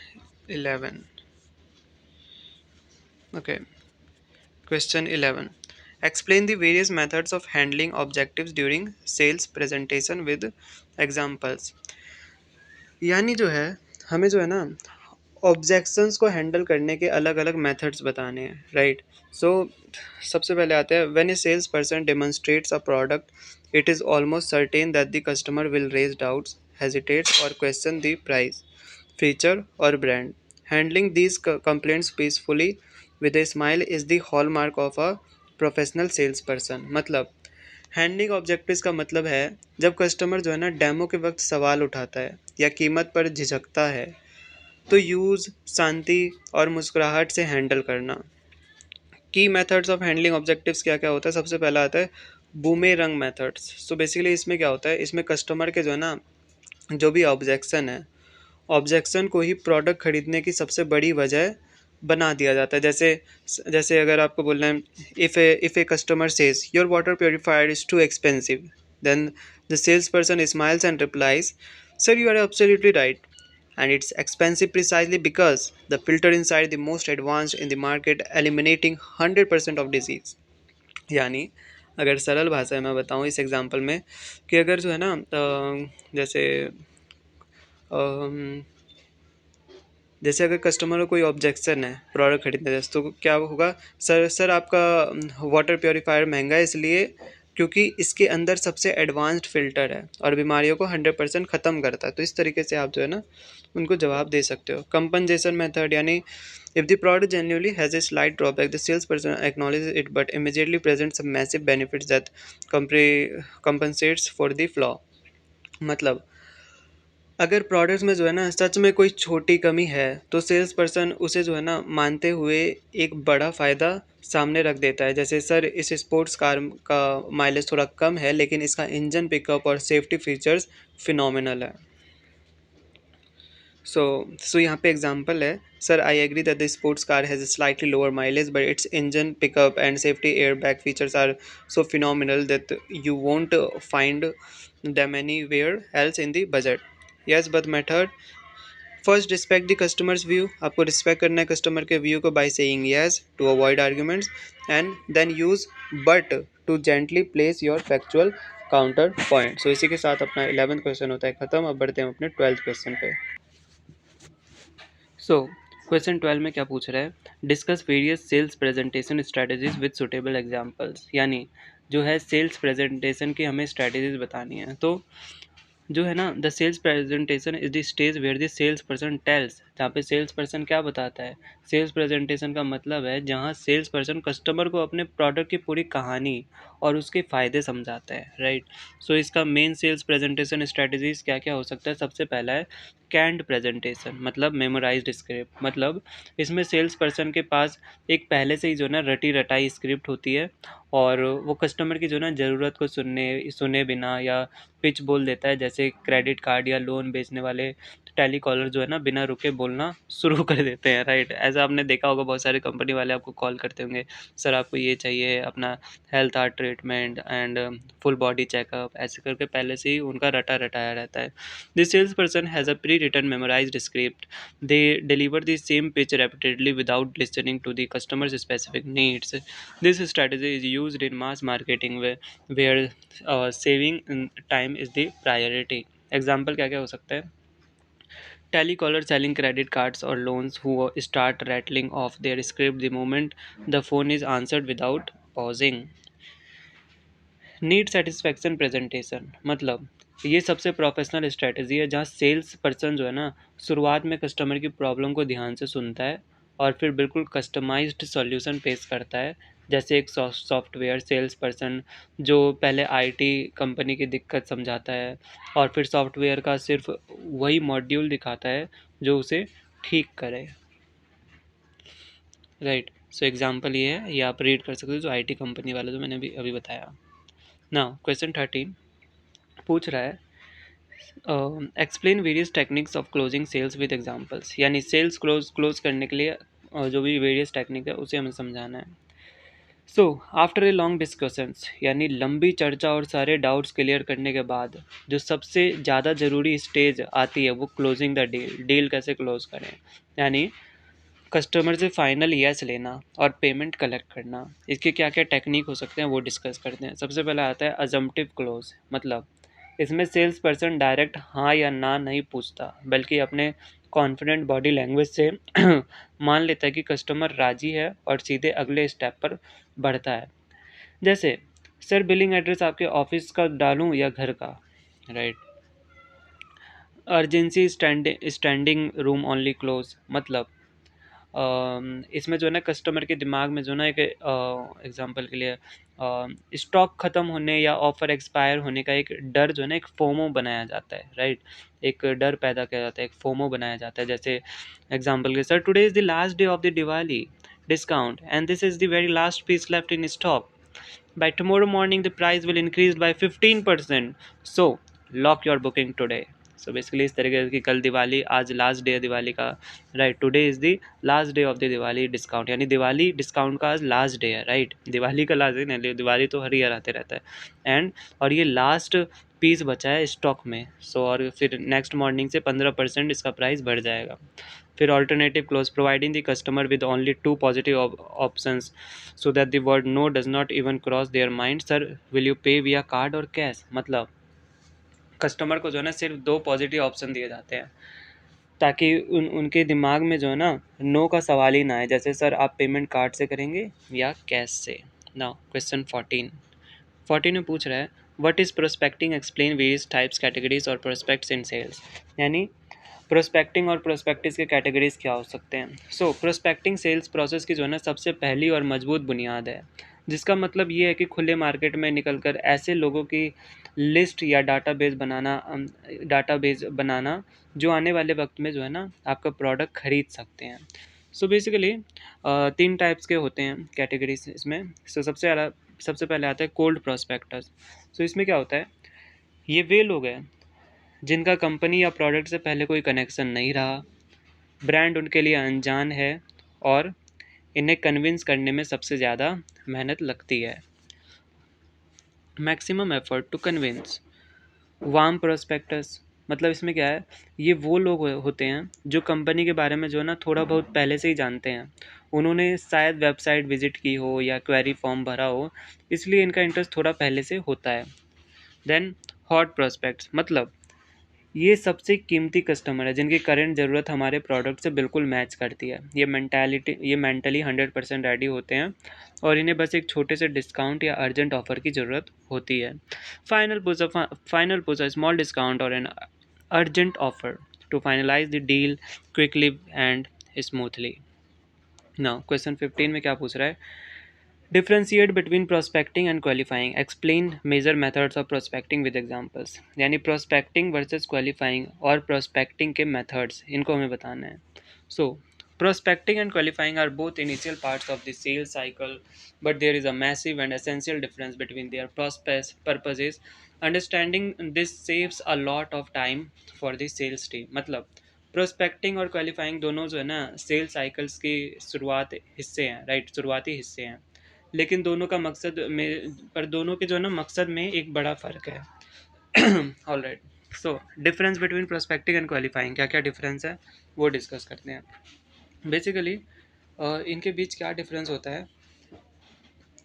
11। Okay, question 11, explain the various methods of handling objectives during sales presentation with examples. यानी जो है हमें जो है ना ऑब्जेक्शंस को हैंडल करने के अलग अलग मेथड्स बताने हैं, राइट। सो सबसे पहले आते हैं, when a sales person demonstrates a product it is almost certain that the customer will raise doubts, hesitate और क्वेश्चन द प्राइस, फीचर और brand. Handling these complaints peacefully with a smile is the hallmark of a professional sales person. मतलब handling objectives का मतलब है जब customer जो है ना डेमो के वक्त सवाल उठाता है या कीमत पर झिझकता है तो यूज़ शांति और मुस्कुराहट से हैंडल करना। की मेथड्स ऑफ हैंडलिंग ऑब्जेक्टिव्स क्या क्या होता है, सबसे पहला आता है बूमेरंग मेथड्स। सो बेसिकली इसमें क्या होता है, इसमें कस्टमर के जो है ना जो भी ऑब्जेक्शन है, ऑब्जेक्शन को ही प्रोडक्ट खरीदने की सबसे बड़ी वजह बना दिया जाता है। जैसे जैसे अगर आपको बोलना है, if a customer says your water purifier is too expensive, then the sales person smiles and replies, sir you are absolutely right, and it's expensive precisely because the filter inside the most advanced in the market eliminating 100% of disease। यानी अगर सरल भाषा में बताऊँ इस example में कि अगर जो है ना जैसे अम, जैसे अगर कस्टमर को कोई ऑब्जेक्शन है प्रोडक्ट खरीदने से, तो क्या होगा, सर आपका वाटर प्योरीफायर महंगा है इसलिए क्योंकि इसके अंदर सबसे एडवांस्ड फ़िल्टर है और बीमारियों को 100% ख़त्म करता है। तो इस तरीके से आप जो है ना उनको जवाब दे सकते हो। कंपनसेशन मेथड, यानी if the product genuinely has a slight drawback the sales person acknowledge it but immediately presents a massive benefits that compensates for the flaw. मतलब अगर प्रोडक्ट्स में जो है ना सच में कोई छोटी कमी है तो सेल्स पर्सन उसे जो है ना मानते हुए एक बड़ा फ़ायदा सामने रख देता है। जैसे सर इस स्पोर्ट्स कार का माइलेज थोड़ा कम है लेकिन इसका इंजन पिकअप और सेफ्टी फीचर्स फिनोमिनल है। सो यहाँ पे एग्जांपल है, sir I agree that the sports car has slightly lower mileage but its engine pickup and safety air bag features are so phenomenal that you won't find them anywhere else in the budget। yes but method, first respect the customer's view, आपको respect करना है customer के view को by saying yes to avoid arguments, and then use but to gently place your factual counter point. So इसी के साथ अपना 11th question होता है खत्म। अब बढ़ते हैं अपने 12th क्वेश्चन पे। सो क्वेश्चन 12 में क्या पूछ रहा है, discuss various cells presentation strategies with suitable examples. यानी जो है सेल्स प्रेजेंटेशन की हमें स्ट्रेटजीज बतानी है। तो जो है ना the sales presentation is the stage where the sales person tells, जहाँ पे सेल्स पर्सन क्या बताता है। सेल्स प्रेजेंटेशन का मतलब है जहाँ सेल्स पर्सन कस्टमर को अपने प्रोडक्ट की पूरी कहानी और उसके फ़ायदे समझाता है, राइट। सो इसका मेन सेल्स प्रेजेंटेशन स्ट्रेटजीज क्या क्या हो सकता है। सबसे पहला है कैंड प्रेजेंटेशन, मतलब मेमोराइज्ड स्क्रिप्ट। मतलब इसमें सेल्स पर्सन के पास एक पहले से ही जो ना रटी रटाई स्क्रिप्ट होती है और वो कस्टमर की जो ना ज़रूरत को सुने बिना या पिच बोल देता है। जैसे क्रेडिट कार्ड या लोन बेचने वाले टेली कॉलर जो है ना बिना रुके बोलना शुरू कर देते हैं, राइट। ऐसा आपने देखा होगा, बहुत सारे कंपनी वाले आपको कॉल करते होंगे, सर आपको ये चाहिए, अपना health art treatment and full body checkup, ऐसे करके पहले से ही उनका रटा रटाया रहता है। This sales person has a pre written memorised script, they deliver the same pitch repeatedly without listening to the customer's specific needs। This strategy is used in mass marketing where saving time is the priority। Example क्या क्या हो सकता है, telecaller selling credit cards और loans who start rattling off their script the moment the phone is answered without pausing। Need satisfaction presentation, मतलब ये सबसे professional strategy है जहाँ सेल्स पर्सन जो है ना शुरुआत में कस्टमर की प्रॉब्लम को ध्यान से सुनता है और फिर बिल्कुल कस्टमाइज्ड सॉल्यूशन पेश करता है। जैसे एक सॉफ्टवेयर सेल्स पर्सन जो पहले आईटी कंपनी की दिक्कत समझाता है और फिर सॉफ्टवेयर का सिर्फ वही मॉड्यूल दिखाता है जो उसे ठीक करे, राइट। सो एग्जांपल ये है, ये आप रीड कर सकते हो जो आईटी कंपनी वाला जो मैंने अभी बताया। नाउ क्वेश्चन 13 पूछ रहा है, explain various techniques of closing sales with examples. यानी सेल्स क्लोज करने के लिए जो भी वेरियस टेक्निक है उसे हमें समझाना है। So after a long discussions, यानी लंबी चर्चा और सारे डाउट्स क्लियर करने के बाद जो सबसे ज़्यादा ज़रूरी स्टेज आती है वो क्लोजिंग द डील। डील कैसे क्लोज करें, यानी कस्टमर से फाइनल यस लेना और पेमेंट कलेक्ट करना। इसके क्या क्या टेक्निक हो सकते हैं वो डिस्कस करते हैं। सबसे पहला आता है अजम्पटिव क्लोज, मतलब इसमें सेल्स पर्सन डायरेक्ट हाँ या ना नहीं पूछता, बल्कि अपने कॉन्फिडेंट बॉडी लैंग्वेज से मान लेता है कि कस्टमर राजी है और सीधे अगले स्टेप पर बढ़ता है। जैसे, सर बिलिंग एड्रेस आपके ऑफिस का डालूं या घर का, right. Urgency standing room only close, मतलब इसमें जो है ना कस्टमर के दिमाग में जो है ना एक एग्जांपल के लिए स्टॉक ख़त्म होने या ऑफर एक्सपायर होने का एक डर जो है ना एक फोमो बनाया जाता है, राइट। एक डर पैदा किया जाता है, एक फोमो बनाया जाता है। जैसे एग्जांपल के, sir today is the last day of the Diwali discount and this is the very last piece left in stock. By tomorrow morning, the price will increase by 15%. So, lock your booking today. So basically इस तरीके की कल दिवाली, आज last day है दिवाली का, right. Today is the last day of the Diwali discount, यानी Diwali discount का आज लास्ट डे है, राइट। दिवाली का लास्ट डे नहीं, दिवाली तो हर ईयर आते रहता है। एंड और ये लास्ट पीस बचा है स्टॉक में। सो और फिर नेक्स्ट मॉर्निंग से 15% इसका प्राइस बढ़ जाएगा। फिर alternative close, providing the customer with only 2 positive options so that the word no does not even cross their mind. Sir will you pay via card और कैश, मतलब कस्टमर को जो है ना सिर्फ 2 पॉजिटिव ऑप्शन दिए जाते हैं, ताकि उनके दिमाग में जो है ना नो का सवाल ही ना आए। जैसे, सर आप पेमेंट कार्ड से करेंगे या कैश से। नाउ क्वेश्चन 14 में पूछ रहा है, what is prospecting, explain various types categories और प्रोस्पेक्ट्स इन सेल्स। यानी प्रोस्पेक्टिंग और प्रोस्पेक्टिस के कैटेगरीज क्या हो सकते हैं। सो प्रोस्पेक्टिंग सेल्स प्रोसेस की जो है ना सबसे पहली और मजबूत बुनियाद है, जिसका मतलब ये है कि खुले मार्केट में निकलकर ऐसे लोगों की लिस्ट या डाटाबेस बनाना जो आने वाले वक्त में जो है ना आपका प्रोडक्ट खरीद सकते हैं। सो बेसिकली 3 टाइप्स के होते हैं कैटेगरीज इसमें। सो सबसे पहले आता है कोल्ड प्रोस्पेक्टस। सो इसमें क्या होता है, ये वे लोग हैं जिनका कंपनी या प्रोडक्ट से पहले कोई कनेक्शन नहीं रहा, ब्रांड उनके लिए अनजान है और इन्हें कन्विंस करने में सबसे ज़्यादा मेहनत लगती है। Maximum effort to convince. Warm prospects, मतलब इसमें क्या है, ये वो लोग होते हैं जो कंपनी के बारे में जो है ना थोड़ा बहुत पहले से ही जानते हैं। उन्होंने शायद वेबसाइट विजिट की हो या क्वेरी फॉर्म भरा हो, इसलिए इनका इंटरेस्ट थोड़ा पहले से होता है। देन हॉट प्रोस्पेक्ट्स, मतलब ये सबसे कीमती कस्टमर है जिनकी करंट ज़रूरत हमारे प्रोडक्ट से बिल्कुल मैच करती है। ये मेंटली 100% रेडी होते हैं और इन्हें बस एक छोटे से डिस्काउंट या अर्जेंट ऑफर की ज़रूरत होती है। Final push a small discount और an urgent offer to finalise the deal quickly and smoothly. Now question 15 में क्या पूछ रहा है, differentiate between prospecting and qualifying, explain major methods of prospecting with examples. यानी प्रोस्पेक्टिंग वर्सेस क्वालिफाइंग और prospecting के methods, इनको हमें बताना है। So prospecting and qualifying are both initial parts of the sales cycle, but there is a massive and essential difference between their purposes. Understanding this saves a lot of time for the sales team. मतलब prospecting और qualifying दोनों जो है ना sales cycles की शुरुआत हिस्से हैं, राइट, शुरुआती हिस्से हैं। लेकिन दोनों का मकसद में पर दोनों के जो है ना मकसद में एक बड़ा फ़र्क है। All right, so difference between prospecting and qualifying, क्या क्या डिफरेंस है वो डिस्कस करते हैं। बेसिकली इनके बीच क्या डिफरेंस होता है,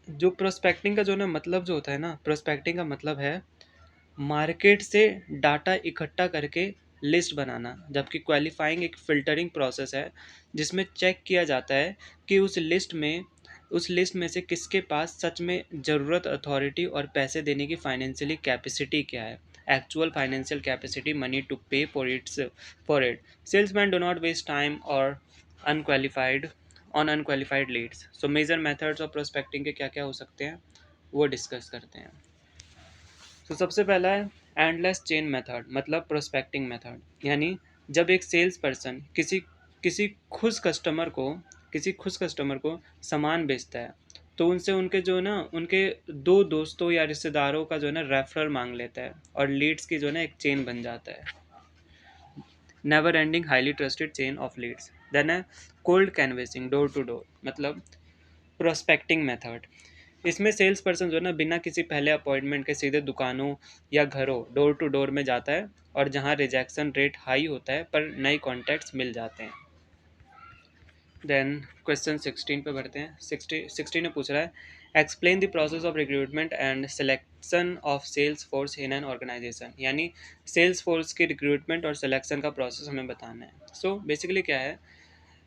जो प्रोस्पेक्टिंग का जो ना मतलब जो होता है ना, प्रोस्पेक्टिंग का मतलब है मार्केट से डाटा इकट्ठा करके लिस्ट बनाना, जबकि क्वालिफाइंग एक फ़िल्टरिंग प्रोसेस है जिसमें चेक किया जाता है कि उस लिस्ट में से किसके पास सच में ज़रूरत, अथॉरिटी और पैसे देने की फाइनेंशियली कैपेसिटी क्या है, actual financial capacity, money to pay for it. Salesman do not waste time और unqualified unqualified leads. So major methods of prospecting के क्या क्या हो सकते हैं वो डिस्कस करते हैं। तो सबसे पहला है एंडलेस चेन मेथड, मतलब प्रोस्पेक्टिंग मेथड। यानी जब एक सेल्स पर्सन किसी खुश कस्टमर को सामान बेचता है, तो उनसे उनके जो है ना उनके 2 दोस्तों या रिश्तेदारों का जो है ना रेफरल मांग लेता है और लीड्स की जो है ना एक चेन बन जाता है। Never ending highly trusted chain of leads. Then है cold canvassing, door to door, मतलब प्रोस्पेक्टिंग मेथड। इसमें सेल्स पर्सन जो है ना बिना किसी पहले अपॉइंटमेंट के सीधे दुकानों या घरों डोर टू डोर में जाता है, और जहां रिजेक्शन रेट हाई होता है पर नए कॉन्टैक्ट्स मिल जाते हैं। देन क्वेश्चन 16 पे बढ़ते हैं। 16 में पूछ रहा है, explain the process of recruitment and selection of sales force in an organisation, यानी सेल्स फोर्स की रिक्रूटमेंट और सिलेक्शन का प्रोसेस हमें बताना है। सो बेसिकली क्या है,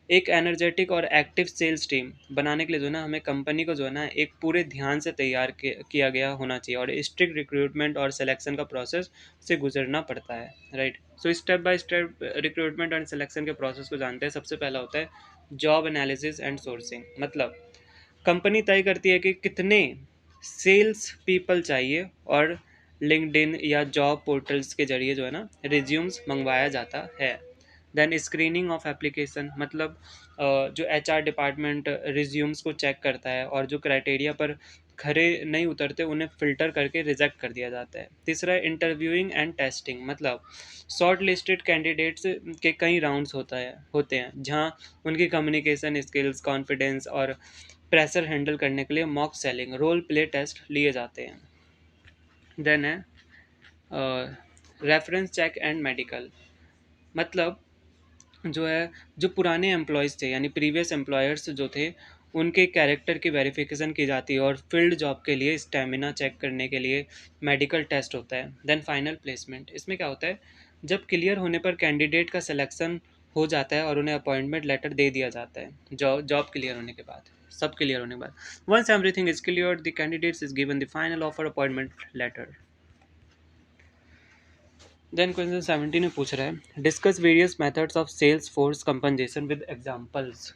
एक एनर्जेटिक और एक्टिव सेल्स टीम बनाने के लिए जो है ना, हमें कंपनी को जो है ना एक पूरे ध्यान से तैयार किया गया होना चाहिए और स्ट्रिक्ट रिक्रूटमेंट और सिलेक्शन का प्रोसेस से गुजरना पड़ता है, right. So step by step recruitment and selection के प्रोसेस को जानते हैं। सबसे पहला होता है जॉब एनालिसिस एंड सोर्सिंग, मतलब कंपनी तय करती है कि कितने सेल्स पीपल चाहिए और लिंक्डइन या जॉब पोर्टल्स के जरिए जो है ना रिज्यूम्स मंगवाया जाता है। देन स्क्रीनिंग ऑफ एप्लीकेशन, मतलब जो एचआर डिपार्टमेंट रिज्यूम्स को चेक करता है और जो क्राइटेरिया पर खरे नहीं उतरते उन्हें फिल्टर करके रिजेक्ट कर दिया जाता है। तीसरा इंटरव्यूइंग एंड टेस्टिंग, मतलब शॉर्ट लिस्टेड कैंडिडेट्स के कई राउंड्स होते हैं जहां उनकी कम्युनिकेशन स्किल्स, कॉन्फिडेंस और प्रेशर हैंडल करने के लिए mock selling, role play test लिए जाते हैं। देन है रेफरेंस चेक एंड मेडिकल, मतलब जो है जो पुराने एम्प्लॉयज़ थे यानी प्रीवियस एम्प्लॉयर्स जो थे उनके कैरेक्टर की वेरिफिकेशन की जाती है और फील्ड जॉब के लिए स्टेमिना चेक करने के लिए मेडिकल टेस्ट होता है। देन फाइनल प्लेसमेंट, इसमें क्या होता है, जब क्लियर होने पर कैंडिडेट का सिलेक्शन हो जाता है और उन्हें अपॉइंटमेंट लेटर दे दिया जाता है जॉब क्लियर होने के बाद, सब क्लियर होने के बाद। Once everything is clear the candidates is given the final offer appointment letter. Then question 17 में पूछ रहा है discuss various methods of sales force compensation with examples.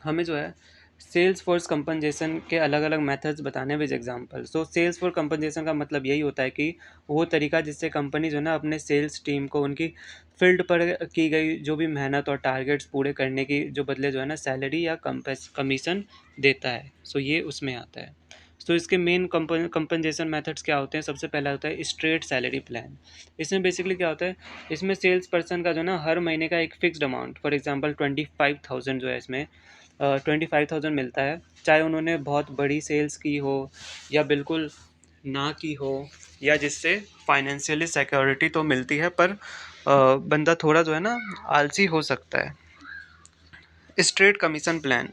हमें जो है सेल्स फोर्स कंपनसेशन के अलग अलग मेथड्स बताने with example. So sales force compensation का मतलब यही होता है कि वो तरीका जिससे कंपनी जो है ना अपने सेल्स टीम को उनकी फील्ड पर की गई जो भी मेहनत और टारगेट्स पूरे करने की जो बदले जो है ना सैलरी या कमीशन देता है। सो ये उसमें आता है। तो इसके मेन कंपनसेशन मेथड्स क्या होते हैं, सबसे पहला होता है स्ट्रेट सैलरी प्लान। इसमें बेसिकली क्या होता है, इसमें सेल्स पर्सन का जो ना हर महीने का एक फिक्स्ड अमाउंट, फॉर एग्जांपल 25,000 जो है इसमें 25,000 मिलता है, चाहे उन्होंने बहुत बड़ी सेल्स की हो या बिल्कुल ना की हो, या जिससे फाइनेंशियली सिक्योरिटी तो मिलती है पर बंदा थोड़ा जो है ना आलसी हो सकता है। स्ट्रेट कमीशन प्लान,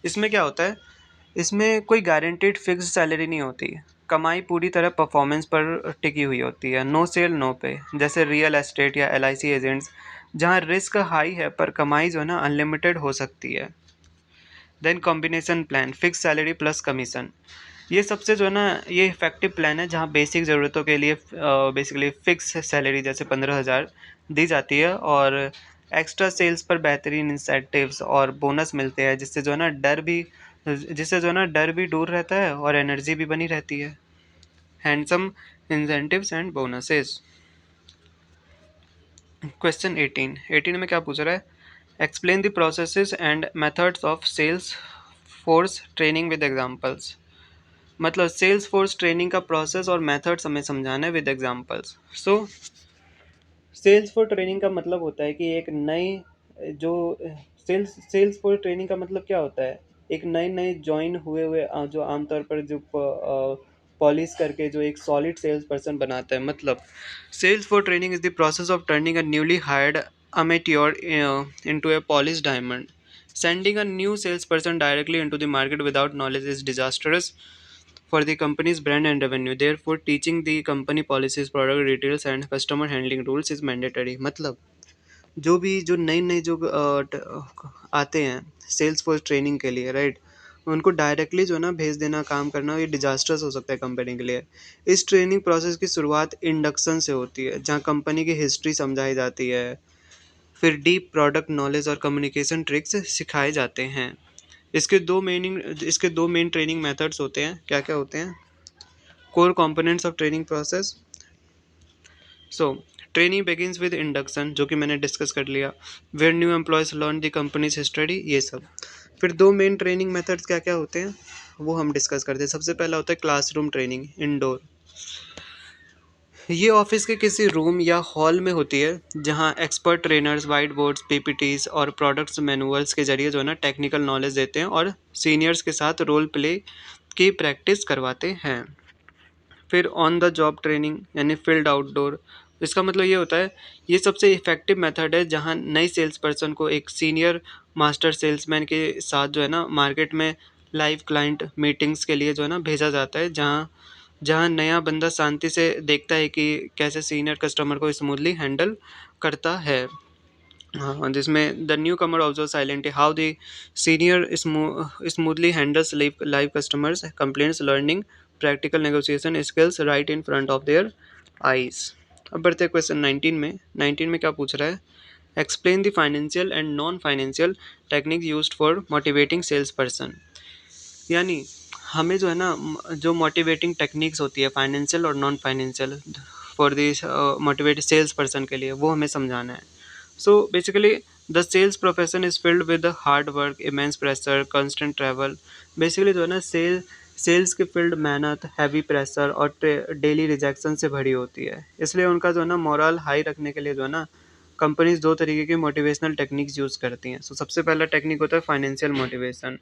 इसमें क्या होता है, इसमें कोई गारंटीड फिक्स्ड सैलरी नहीं होती, कमाई पूरी तरह परफॉर्मेंस पर टिकी हुई होती है। नो सेल नो पे, जैसे रियल एस्टेट या एलआईसी एजेंट्स, जहां रिस्क हाई है पर कमाई जो है ना अनलिमिटेड हो सकती है। Then combination plan, fix salary plus commission, ये सबसे जो है ना ये इफेक्टिव प्लान है जहाँ बेसिक ज़रूरतों के लिए बेसिकली फिक्स सैलरी जैसे 15,000 दी जाती है और एक्स्ट्रा सेल्स पर बेहतरीन इंसेंटिव्स और बोनस मिलते हैं, जिससे जो है ना डर भी दूर रहता है और एनर्जी भी बनी रहती है। Handsome incentives and bonuses. Question 18 में क्या पूछ रहा है, explain the processes and methods of sales force training with examples, मतलब सेल्स फोर्स ट्रेनिंग का प्रोसेस और मेथड्स हमें समझाना है with examples. So sales force training का मतलब होता है कि एक नई जो सेल्स फोर्स ट्रेनिंग का मतलब क्या होता है, एक नए नए ज्वाइन हुए हुए जो आमतौर पर जो पॉलिश करके जो एक सॉलिड सेल्स पर्सन बनाता है, मतलब sales force training is the process of turning a newly hired amateur into a polished diamond. Sending a new salesperson directly into the market without knowledge is disastrous for the company's brand and revenue. Therefore, teaching the company policies, product details, and customer handling rules is mandatory. मतलब जो भी जो नए नए जो आते हैं sales force training के लिए, राइट, उनको डायरेक्टली जो है ना भेज देना काम करना ये डिजास्टर्स हो सकता है कंपनी के लिए। इस ट्रेनिंग प्रोसेस की शुरुआत इंडक्शन से होती है जहाँ कंपनी की हिस्ट्री समझाई जाती है, फिर डीप प्रोडक्ट नॉलेज और कम्युनिकेशन ट्रिक्स सिखाए जाते हैं। इसके दो मेन ट्रेनिंग मेथड्स होते हैं, क्या क्या होते हैं, core components of training process. So training begins with induction, जो कि मैंने डिस्कस कर लिया, where new employees learn the company's history, ये सब। फिर दो मेन ट्रेनिंग मेथड्स क्या क्या होते हैं वो हम डिस्कस करते हैं। सबसे पहला होता है क्लासरूम ट्रेनिंग, इंडोर। ये ऑफिस के किसी रूम या हॉल में होती है जहां expert trainers white boards, PPTs और प्रोडक्ट्स मैनुअल्स के जरिए जो है ना टेक्निकल नॉलेज देते हैं और सीनियर्स के साथ रोल प्ले की प्रैक्टिस करवाते हैं। फिर ऑन द जॉब ट्रेनिंग यानी फील्ड आउटडोर, इसका मतलब ये होता है ये सबसे इफेक्टिव मेथड है जहां नई सेल्स पर्सन को एक सीनियर मास्टर सेल्समैन के साथ जो है ना मार्केट में लाइव क्लाइंट मीटिंग्स के लिए जो है ना भेजा जाता है, जहाँ जहाँ नया बंदा शांति से देखता है कि कैसे सीनियर कस्टमर को स्मूथली हैंडल करता है। हाँ, जिसमें the new Qamar observe silently how the senior smoothly handles live customers complaints, learning practical negotiation skills right in front of their eyes. अब बढ़ते हैं क्वेश्चन 19 में। 19 में क्या पूछ रहा है? Explain the financial and non financial technique used for motivating sales person. यानी हमें जो है ना जो मोटिवेटिंग टेक्निक्स होती है फाइनेंशियल और non financial for this motivate sales person के लिए, वो हमें समझाना है। So basically the sales profession is filled with hard work, immense pressure, constant travel. Basically जो है ना सेल्स की फील्ड मेहनत, हैवी प्रेशर और डेली रिजेक्शन से भरी होती है। इसलिए उनका जो है ना मोरल हाई रखने के लिए जो है ना कंपनीज दो तरीके की मोटिवेशनल टेक्निक्स यूज़ करती हैं। सो सबसे पहला टेक्निक होता है फाइनेंशियल मोटिवेशन।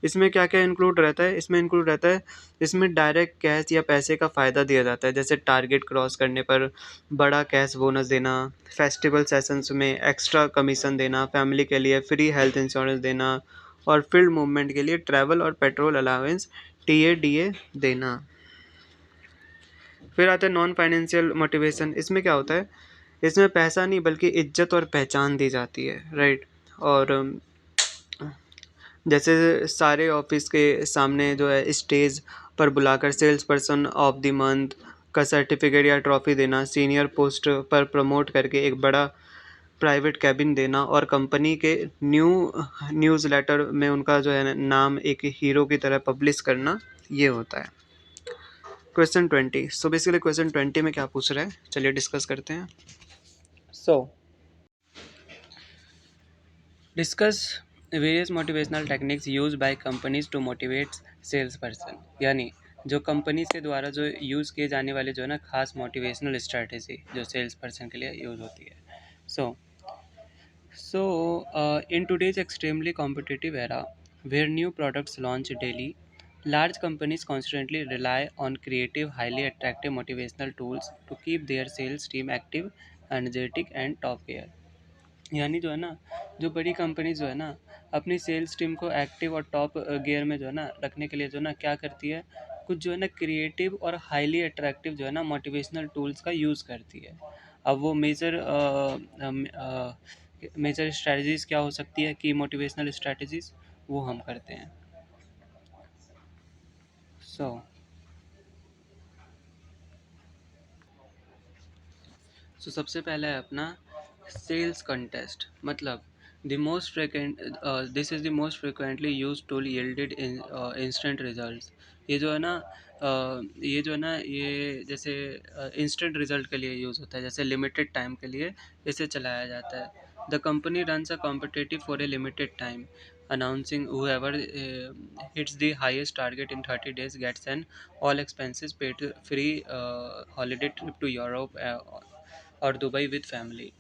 इसमें क्या क्या इंक्लूड रहता है? इसमें इंक्लूड रहता है, इसमें डायरेक्ट कैश या पैसे का फ़ायदा दिया जाता है, जैसे टारगेट क्रॉस करने पर बड़ा कैश बोनस देना, फेस्टिवल सेशंस में एक्स्ट्रा कमीशन देना, फैमिली के लिए फ्री हेल्थ इंश्योरेंस देना और फील्ड मूवमेंट के लिए ट्रैवल और पेट्रोल अलाउंस टीए देना। फिर आता है नॉन फाइनेंशियल मोटिवेशन। इसमें क्या होता है? इसमें पैसा नहीं बल्कि इज्जत और पहचान दी जाती है, राइट। और जैसे सारे ऑफिस के सामने जो है स्टेज पर बुलाकर sales person of the month का सर्टिफिकेट या ट्रॉफी देना, सीनियर पोस्ट पर प्रमोट करके एक बड़ा प्राइवेट कैबिन देना और कंपनी के न्यूज़लेटर में उनका जो है नाम एक हीरो की तरह पब्लिश करना, ये होता है। क्वेश्चन 20। सो बेसिकली क्वेश्चन 20 में क्या पूछ रहे हैं, चलिए डिस्कस करते हैं। So discuss various motivational techniques use by companies to motivate sales person. यानी जो कंपनी से द्वारा जो यूज़ किए जाने वाले जो है ना खास मोटिवेशनल स्ट्रैटेजी जो सेल्स पर्सन के लिए यूज़ होती है। In today's extremely competitive era, where new products launch daily, large companies constantly rely on creative, highly attractive motivational tools to keep their sales team active, energetic and top gear. यानी जो है ना जो बड़ी company जो है ना अपनी सेल्स टीम को एक्टिव और टॉप गियर में जो है ना रखने के लिए जो है ना क्या करती है, कुछ जो है ना क्रिएटिव और हाईली अट्रैक्टिव जो है ना मोटिवेशनल टूल्स का यूज़ करती है। अब वो मेजर स्ट्रैटेजीज़ क्या हो सकती है कि मोटिवेशनल स्ट्रैटेजीज़ वो हम करते हैं। सो सबसे पहला है अपना सेल्स कंटेस्ट। मतलब this is the most frequently use tool yielded in instant results. ये जो है ना ये जैसे इंस्टेंट रिजल्ट के लिए यूज़ होता है, जैसे लिमिटेड टाइम के लिए इसे चलाया जाता है। The company runs a competitive for a limited time, announcing whoever hits the highest target in 30 days gets an all expenses paid free holiday trip to Europe और दुबई विद फैमिली।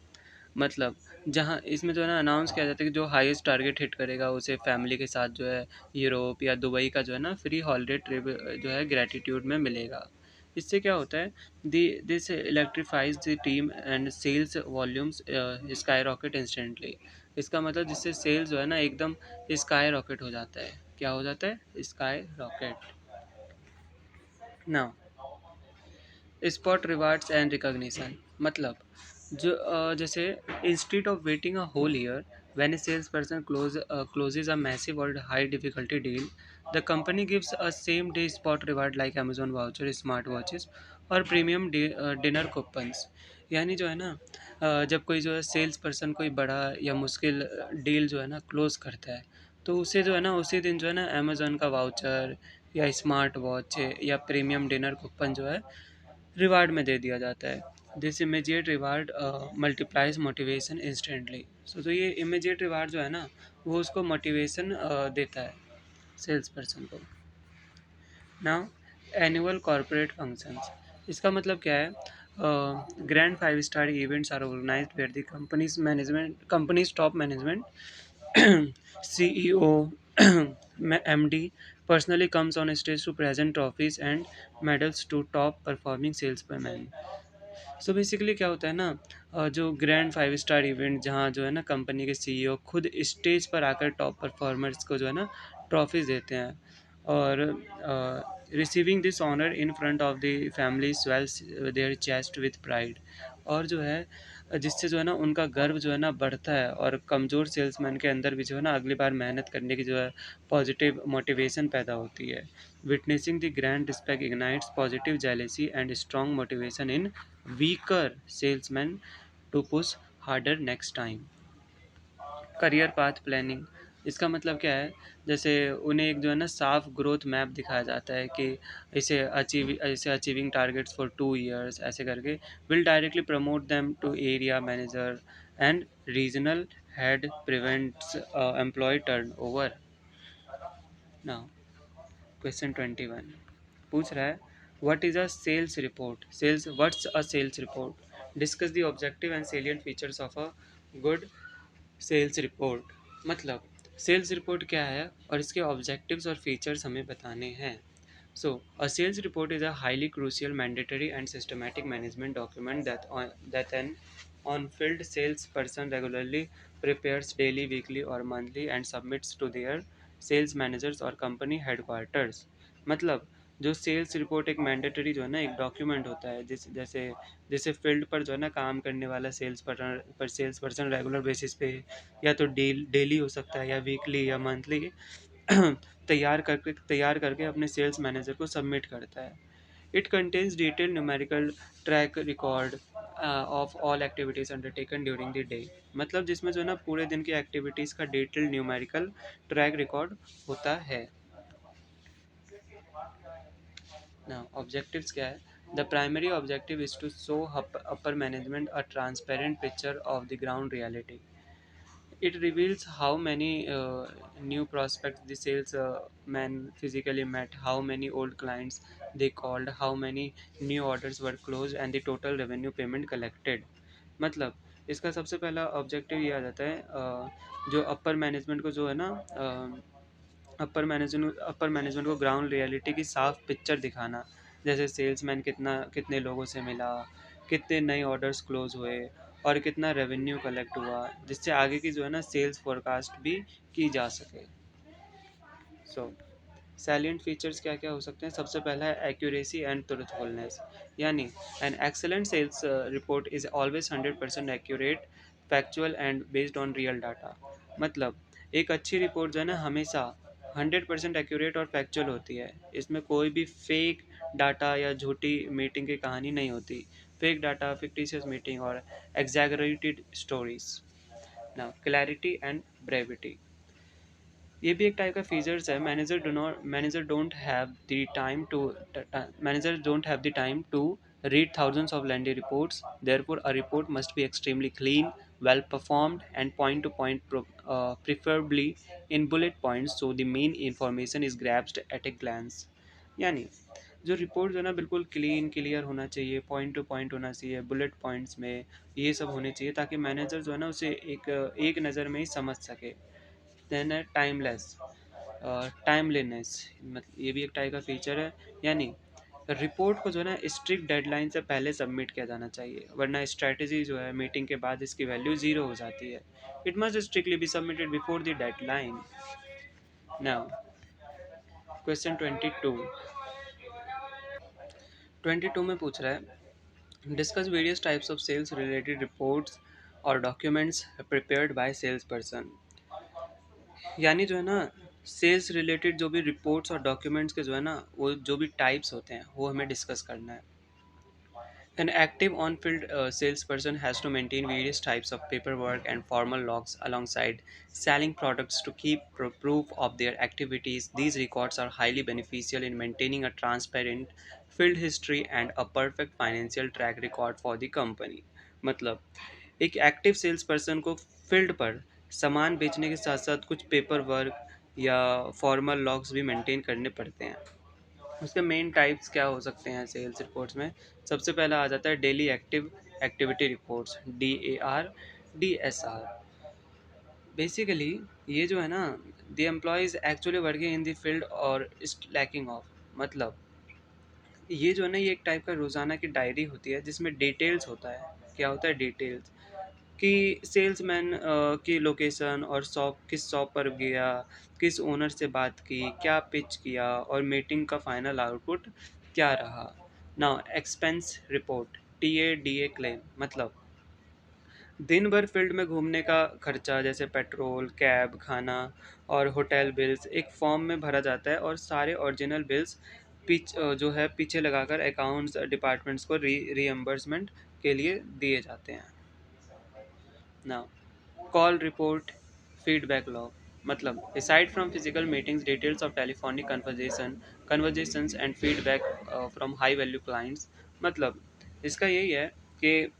मतलब जहाँ इसमें जो है ना अनाउंस किया जाता है कि जो हाईएस्ट टारगेट हिट करेगा उसे फैमिली के साथ जो है यूरोप या दुबई का जो है ना फ्री हॉलीडे ट्रिप जो है ग्रेटिट्यूड में मिलेगा। इससे क्या होता है, this electrifies the team and sales volumes sky rocket instantly. इसका मतलब जिससे सेल्स जो है ना एकदम स्काई रॉकेट हो जाता है। क्या हो जाता है? Sky rocket. ना स्पॉट रिवार्ड्स एंड रिकॉग्निशन। मतलब जैसे instead of waiting a whole year when a sales person closes a massive और high difficulty deal, the company gives a same day spot reward like Amazon voucher, smart watches और premium dinner coupons. यानी जो है ना जब कोई जो है सेल्स पर्सन कोई बड़ा या मुश्किल डील जो है ना क्लोज करता है, तो उसे जो है ना उसी दिन जो है ना अमेजोन का वाउचर या स्मार्ट वॉच या प्रीमियम डिनर कूपन जो है रिवार्ड में दे दिया जाता है। This immediate reward multiplies motivation instantly. तो ये इमीजिएट रिवार्ड जो है ना वो उसको मोटिवेशन देता है सेल्स पर्सन को। Now annual corporate functions. इसका मतलब क्या है? Grand 5 star events are organised where the company's top management CEO MD personally comes on stage to present trophies and medals to top performing salesmen। So basically क्या होता है ना जो grand 5 star event जहाँ जो है ना कंपनी के CEO खुद स्टेज पर आकर टॉप परफॉर्मर्स को जो है ना ट्रॉफीज देते हैं, और receiving this honour in front of the family swells their chest with pride. और जो है जिससे जो है ना उनका गर्व जो है ना बढ़ता है, और कमज़ोर सेल्समैन के अंदर भी जो है ना अगली बार मेहनत करने की जो है पॉजिटिव मोटिवेशन पैदा होती है। Witnessing the grand respect ignites positive jealousy and strong motivation in weaker salesman to push harder next time. Career path planning, इसका मतलब क्या है, जैसे उन्हें एक जो है ना साफ ग्रोथ मैप दिखाया जाता है कि इसे अचीविंग टारगेट्स फॉर 2 years ऐसे करके will directly promote them to area manager and regional head, prevents employee turn over. Now question 21 पूछ रहा है, what is a sales report, sales what's a sales report, discuss the objective and salient features of a good sales report. मतलब sales report क्या है और इसके objectives और features हमें बताने हैं। So, a sales report is a highly crucial, mandatory, and systematic management document that an on-field salesperson regularly prepares daily, weekly, or monthly and submits to their sales managers or company headquarters। मतलब जो sales report एक mandatory जो है ना एक document होता है, जैसे जैसे फील्ड पर जो है ना काम करने वाला सेल्स पर्सन रेगुलर बेसिस पे या तो डेली हो सकता है या वीकली या मंथली तैयार करके अपने सेल्स मैनेजर को सबमिट करता है। It contains detail numerical track record of all activities undertaken during the day. मतलब जिसमें जो है ना पूरे दिन की एक्टिविटीज़ का डिटेल न्यूमेरिकल ट्रैक रिकॉर्ड होता है। ना ऑब्जेक्टिव्स क्या है, the primary objective is to show upper management a transparent picture of the ground reality. It reveals how many new prospects the salesman physically met, how many old clients they called, how many new orders were closed, and the total revenue payment collected। मतलब इसका सबसे पहला objective ये आ जाता है, जो upper management को जो है ना अपर मैनेजमेंट को ग्राउंड रियलिटी की साफ पिक्चर दिखाना। जैसे सेल्समैन कितने लोगों से मिला, कितने नए ऑर्डर्स क्लोज हुए, और कितना रेवेन्यू कलेक्ट हुआ, जिससे आगे की जो है ना सेल्स फोरकास्ट भी की जा सके। सो सैलिएंट फीचर्स क्या क्या हो सकते हैं, सबसे पहला है एक्यूरेसी एंड ट्रूथफुलनेस। यानी an excellent sales report is always 100% accurate, factual and based on real data. मतलब एक अच्छी रिपोर्ट जो है ना हमेशा 100% एक्यूरेट और फैक्चुअल होती है, इसमें कोई भी फेक डाटा या झूठी मीटिंग की कहानी नहीं होती। फेक डाटा, फिक्टिशियस मीटिंग और exaggerated stories. Now clarity and brevity, ये भी एक टाइप का फीचर्स है। Manager don't have the time to read thousands of lengthy reports. Therefore, a report must be extremely clean, well performed, and point to point, preferably in bullet points, so the main information is grasped at a glance। यानी जो report जो है ना बिल्कुल clean clear होना चाहिए, point two point होना चाहिए, बुलेट पॉइंट्स में ये सब होने चाहिए, ताकि मैनेजर जो है ना उसे एक नज़र में ही समझ सके। देन है टाइमलेस, टाइमलीनेस, मतलब ये भी एक टाइप का फीचर है। यानी रिपोर्ट को जो है ना स्ट्रिक्ट डेडलाइन से पहले सबमिट किया जाना चाहिए, वरना स्ट्रेटजी जो है मीटिंग के बाद इसकी वैल्यू ज़ीरो हो जाती है। It must strictly be submitted before the deadline. Now question 22, 22 में पूछ रहा है, discuss various types of sales related reports और documents prepared by sales person. यानी जो है ना सेल्स रिलेटेड जो भी रिपोर्ट्स और डॉक्यूमेंट्स के जो है ना वो जो भी टाइप्स होते हैं वो हमें डिस्कस करना है। An active on-field salesperson has to maintain various types of paperwork and formal logs alongside selling products to keep proof of their activities. These records are highly beneficial in maintaining a transparent field history and a perfect financial track record for the company। मतलब एक active cells person को field पर सामान बेचने के साथ साथ कुछ पेपर वर्क या फॉर्मल लॉग्स भी मेंटेन करने पड़ते हैं। उसके मेन टाइप्स क्या हो सकते हैं सेल्स रिपोर्ट्स में, सबसे पहला आ जाता है daily active activity reports, DAR DSR। Basically ये जो है ना the employees actually working in the field और इज लैकिंग ऑफ। मतलब ये जो है ना ये एक टाइप का रोज़ाना की डायरी होती है जिसमें डिटेल्स होता है। क्या होता है डिटेल्स, कि सेल्समैन की लोकेशन और शॉप, किस शॉप पर गया, किस ओनर से बात की, क्या पिच किया और मीटिंग का फाइनल आउटपुट क्या रहा। Now expense report, TA DA claim, मतलब दिन भर फील्ड में घूमने का खर्चा जैसे पेट्रोल, कैब, खाना और होटल बिल्स एक फॉर्म में भरा जाता है और सारे ओरिजिनल बिल्स जो है पीछे लगाकर अकाउंट्स डिपार्टमेंट्स को रीएम्बर्समेंट के लिए दिए जाते हैं। Now call report, feedback log, मतलब aside from physical meetings, details of telephonic conversations and feedback from high value clients, मतलब इसका यही है कि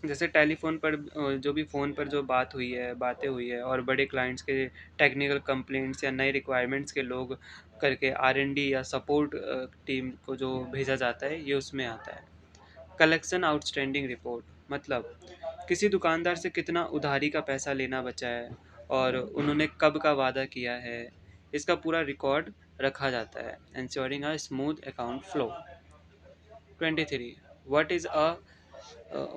जैसे टेलीफोन पर जो भी फ़ोन पर जो बात हुई है, बातें हुई है और बड़े क्लाइंट्स के टेक्निकल कंप्लेंट्स या नए रिक्वायरमेंट्स के लोग करके R&D या सपोर्ट टीम को जो भेजा जाता है, ये उसमें आता है। कलेक्शन आउटस्टैंडिंग रिपोर्ट, मतलब किसी दुकानदार से कितना उधारी का पैसा लेना बचा है और उन्होंने कब का वादा किया है, इसका पूरा रिकॉर्ड रखा जाता है, ensuring a smooth account flow। 23, what is a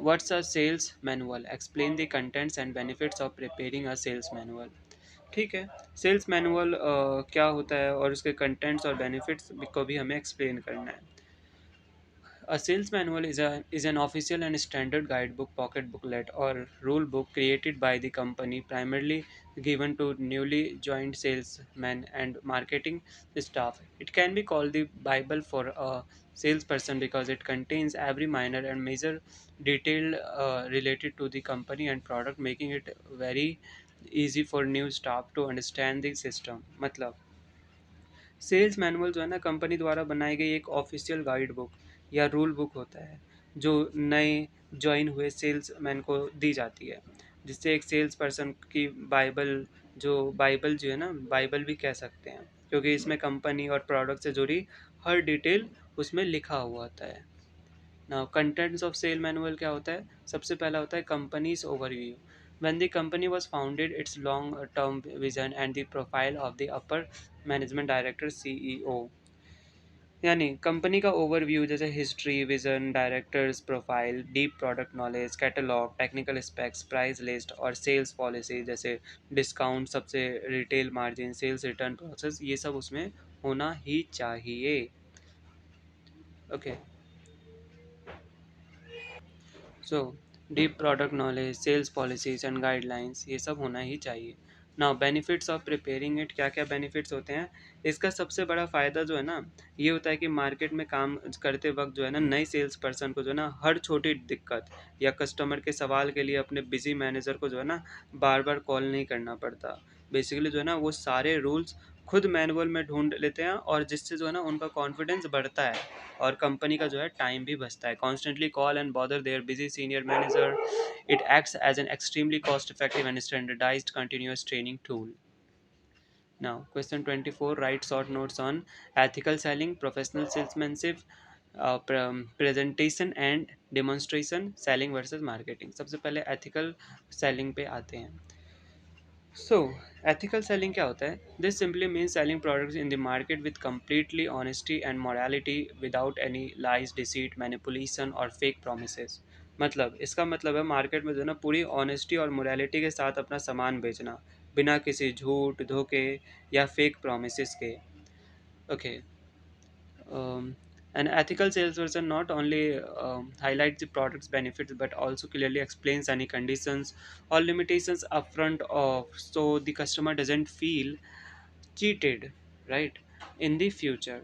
what's a sales manual, explain the contents and benefits of preparing a sales manual। ठीक है, सेल्स मैनुअल क्या होता है और उसके कंटेंट्स और बेनिफिट्स को भी हमें एक्सप्लेन करना है। A sales manual is an official and standard guidebook, pocket booklet, or rule book created by the company, primarily given to newly joined salesmen and marketing staff. It can be called the Bible for a salesperson because it contains every minor and major detail related to the company and product, making it very easy for new staff to understand the system। मतलब sales manual जो है ना, company द्वारा बनाई गई एक official guide book या rule book होता है जो नए ज्वाइन हुए सेल्समैन को दी जाती है, जिससे एक सेल्स पर्सन की बाइबल जो है ना, बाइबल भी कह सकते हैं, क्योंकि इसमें कंपनी और प्रोडक्ट से जुड़ी हर डिटेल उसमें लिखा हुआ होता है। Now contents of sale manual क्या होता है, सबसे पहला होता है company's overview. When the company was founded, its long term vision and the profile of the upper management director, CEO, यानी कंपनी का ओवरव्यू जैसे history, vision, directors profile, deep product knowledge, catalogue, technical specs, price list और sales policy जैसे discount, सबसे retail margin, sales return process, ये सब उसमें होना ही चाहिए। Okay, so deep product knowledge, sales policies and guidelines, ये सब होना ही चाहिए। Now benefits of preparing it, क्या क्या बेनिफिट्स होते हैं। इसका सबसे बड़ा फ़ायदा जो है ना, ये होता है कि मार्केट में काम करते वक्त जो है ना, नई सेल्स पर्सन को जो है ना, हर छोटी दिक्कत या कस्टमर के सवाल के लिए अपने बिजी मैनेजर को जो है ना, बार बार कॉल नहीं करना पड़ता। बेसिकली जो है ना, वो सारे रूल्स खुद मैनुअल में ढूंढ लेते हैं और जिससे जो है ना, उनका कॉन्फिडेंस बढ़ता है और कंपनी का जो है टाइम भी बचता है। Constantly call and bother their busy senior manager, it acts as an extremely cost effective and standardised continuous training tool. Now question 24, write short notes on ethical selling, professional salesmanship, presentation and demonstration, selling versus marketing। सबसे पहले ethical selling पे आते हैं। So, ethical selling क्या होता है? This simply means selling products in the market with completely honesty and morality without any lies, deceit, manipulation और fake promises। मतलब इसका मतलब है मार्केट में जो है ना, पूरी ऑनेस्टी और मोरालिटी के साथ अपना सामान बेचना, बिना किसी झूठ, धोखे या फेक प्रोमिसेस के। Okay, an ethical salesperson not only highlights the product's benefits but also clearly explains any conditions or limitations upfront of, so the customer doesn't feel cheated, right, in the future.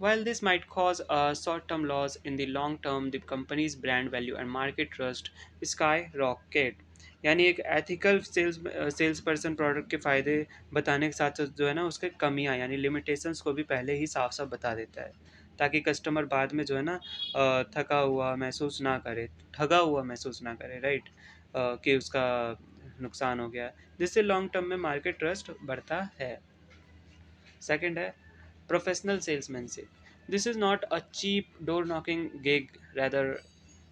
While this might cause a short-term loss, in the long term, the company's brand value and market trust skyrocket। यानी एक ethical sales person product के फ़ायदे बताने के साथ साथ जो है ना, उसके कमियां यानी लिमिटेशंस को भी पहले ही साफ साफ बता देता है, ताकि कस्टमर बाद में जो है ना, थका हुआ महसूस ना करे, ठगा हुआ महसूस ना करे, राइट, कि उसका नुकसान हो गया, जिससे लॉन्ग टर्म में मार्केट ट्रस्ट बढ़ता है। सेकंड है professional salesmanship. This is not a cheap door knocking gig, rather,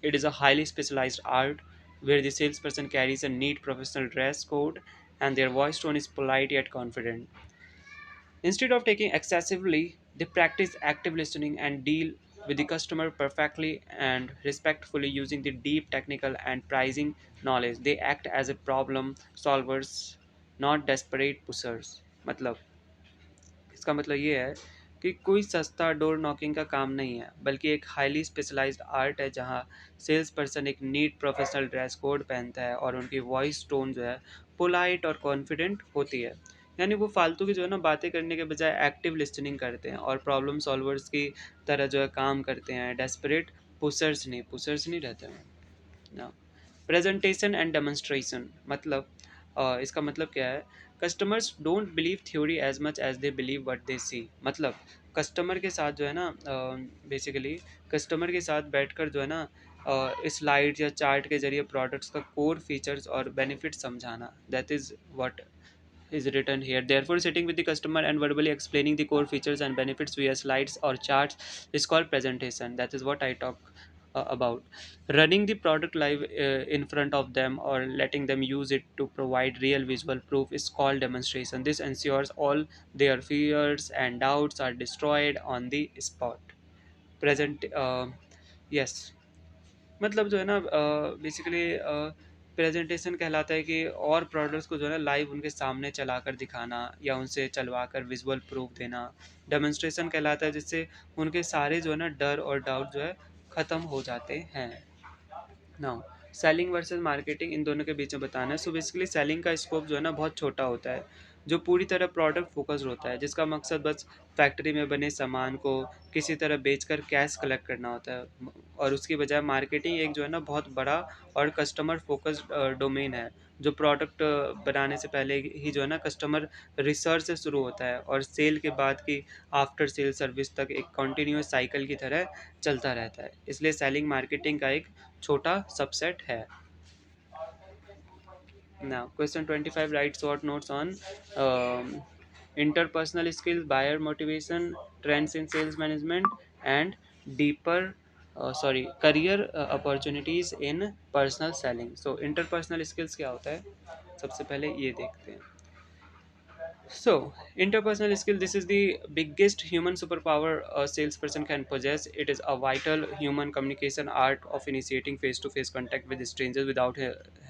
it is a highly specialized art where the salesperson carries a neat professional dress code and their voice tone is polite yet confident. Instead of taking excessively, they practice active listening and deal with the customer perfectly and respectfully using the deep technical and pricing knowledge. They act as a problem solvers, not desperate pushers. मतलब इसका मतलब ये है कि कोई सस्ता door knocking का काम नहीं है, बल्कि एक हाईली स्पेशलाइज्ड आर्ट है जहाँ सेल्स पर्सन एक नीट प्रोफेशनल ड्रेस कोड पहनता है और उनकी वॉइस टोन जो है पोलाइट और कॉन्फिडेंट होती है। यानी वो फालतू की जो है ना बातें करने के बजाय एक्टिव लिसनिंग करते हैं और प्रॉब्लम सॉल्वर्स की तरह जो है काम करते हैं, डेस्परेट पुशर्स नहीं रहते हैं ना। प्रेजेंटेशन एंड डेमोन्स्ट्रेशन मतलब इसका मतलब क्या है, customers don't believe theory as much as they believe what they see. मतलब कस्टमर के साथ जो है ना बेसिकली कस्टमर के साथ बैठकर जो है ना स्लाइड या चार्ट के जरिए प्रोडक्ट्स का कोर फीचर्स और बेनिफिट समझाना, that is what is written here. Therefore, sitting with the customer and verbally explaining the core features and benefits via slides or charts is called presentation. That is what I talk about. Running the product live in front of them or letting them use it to provide real visual proof is called demonstration. This ensures all their fears and doubts are destroyed on the spot. Present, yes. मतलब जो है ना basically presentation कहलाता है कि और products को जो है ना लाइव उनके सामने चलाकर दिखाना या उनसे चलवाकर विजुअल प्रूफ देना। डेमोन्स्ट्रेशन कहलाता है जिससे उनके सारे जो है ना डर और डाउट जो है ख़त्म हो जाते हैं। नाउ सेलिंग वर्सेस मार्केटिंग, इन दोनों के बीच में बताना है। सो बेसिकली सेलिंग का स्कोप जो है ना बहुत छोटा होता है, जो पूरी तरह प्रोडक्ट फोकस्ड होता है, जिसका मकसद बस फैक्ट्री में बने सामान को किसी तरह बेचकर कैश कलेक्ट करना होता है। और उसकी बजाय मार्केटिंग एक जो है ना बहुत बड़ा और कस्टमर फोकस्ड डोमेन है, जो प्रोडक्ट बनाने से पहले ही जो है ना कस्टमर रिसर्च से शुरू होता है और सेल के बाद की आफ्टर सेल सर्विस तक एक कॉन्टिन्यूस साइकिल की तरह चलता रहता है। इसलिए सेलिंग मार्केटिंग का एक छोटा सबसेट है। Now, question 25 writes short notes on interpersonal skills, buyer motivation, trends in sales management, and career opportunities in personal selling. So, interpersonal skills क्या होता है? सबसे पहले ये देखते हैं। So, interpersonal skill, this is the biggest human superpower a salesperson can possess. It is a vital human communication art of initiating face to face contact with strangers without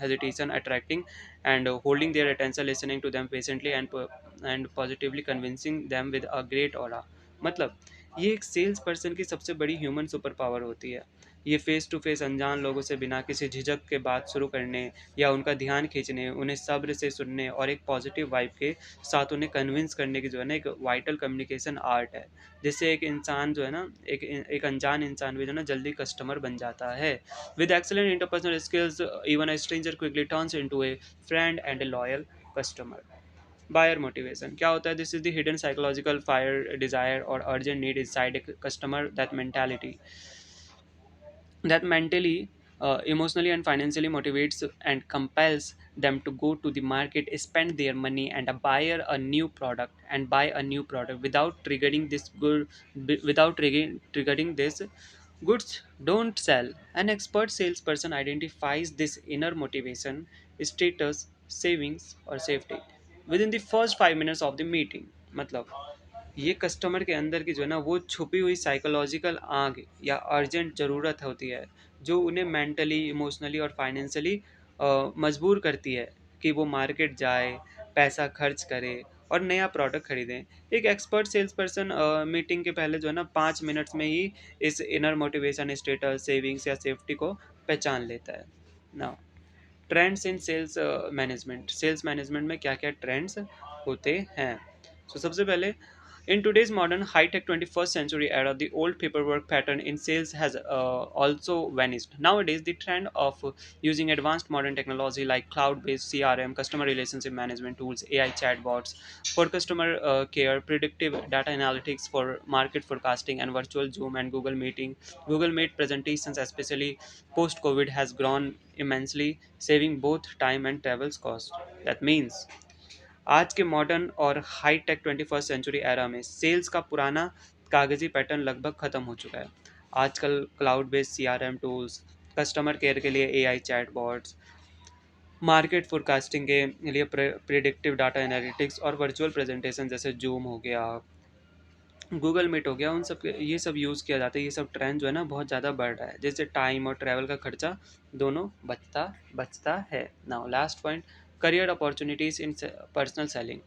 hesitation, attracting and holding their attention, listening to them patiently, and positively convincing them with a great aura. मतलब ये एक sales person की सबसे बड़ी human super power होती है। ये face to face अनजान लोगों से बिना किसी झिझक के बात शुरू करने या उनका ध्यान खींचने, उन्हें सब्र से सुनने और एक पॉजिटिव वाइब के साथ उन्हें कन्विंस करने की जो है ना एक वाइटल कम्युनिकेशन आर्ट है, जिससे एक इंसान जो है ना एक अनजान इंसान भी जो है ना जल्दी कस्टमर बन जाता है। With excellent interpersonal skills even a stranger quickly turns into a friend and a loyal customer. Buyer motivation क्या होता है? This is the hidden psychological fire, desire और urgent need inside a customer that mentally, emotionally, and financially motivates and compels them to go to the market, spend their money, and buy a new product without triggering this. Goods don't sell. An expert salesperson identifies this inner motivation, status, savings, or safety within the first 5 minutes of the meeting. मतलब ये customer के अंदर की जो है ना वो छुपी हुई साइकोलॉजिकल आग या अर्जेंट ज़रूरत होती है, जो उन्हें मेंटली, इमोशनली और फाइनेंशियली मजबूर करती है कि वो मार्केट जाए, पैसा खर्च करे और नया प्रोडक्ट खरीदें। एक एक्सपर्ट सेल्स पर्सन मीटिंग के पहले जो है ना 5 मिनट्स में ही इस इनर मोटिवेशन, स्टेटस, सेविंग्स या सेफ्टी को पहचान लेता है ना। ट्रेंड्स इन सेल्स मैनेजमेंट में क्या क्या ट्रेंड्स होते हैं? सबसे पहले, in today's modern high-tech 21st century era, the old paperwork pattern in sales has also vanished. Nowadays, the trend of using advanced modern technology like cloud-based CRM, customer relationship management tools, AI chatbots for customer care, predictive data analytics for market forecasting, and virtual Zoom and Google Meet presentations, especially post-COVID, has grown immensely, saving both time and travels cost. That means आज के modern और high tech 21st century era में sales का पुराना कागजी pattern लगभग खत्म हो चुका है। आजकल cloud based CRM tools, customer care के लिए एआई चैटबॉट्स, मार्केट फोरकास्टिंग के लिए प्रिडिक्टिव डाटा एनालिटिक्स और वर्चुअल प्रेजेंटेशन जैसे जूम हो गया, गूगल मीट हो गया, उन सब ये सब यूज़ किया जाता है। ये सब ट्रेंड जो है ना बहुत ज़्यादा बढ़ रहा है, जैसे टाइम और ट्रैवल का खर्चा दोनों बचता बचता है। Now last point, career opportunities in personal selling.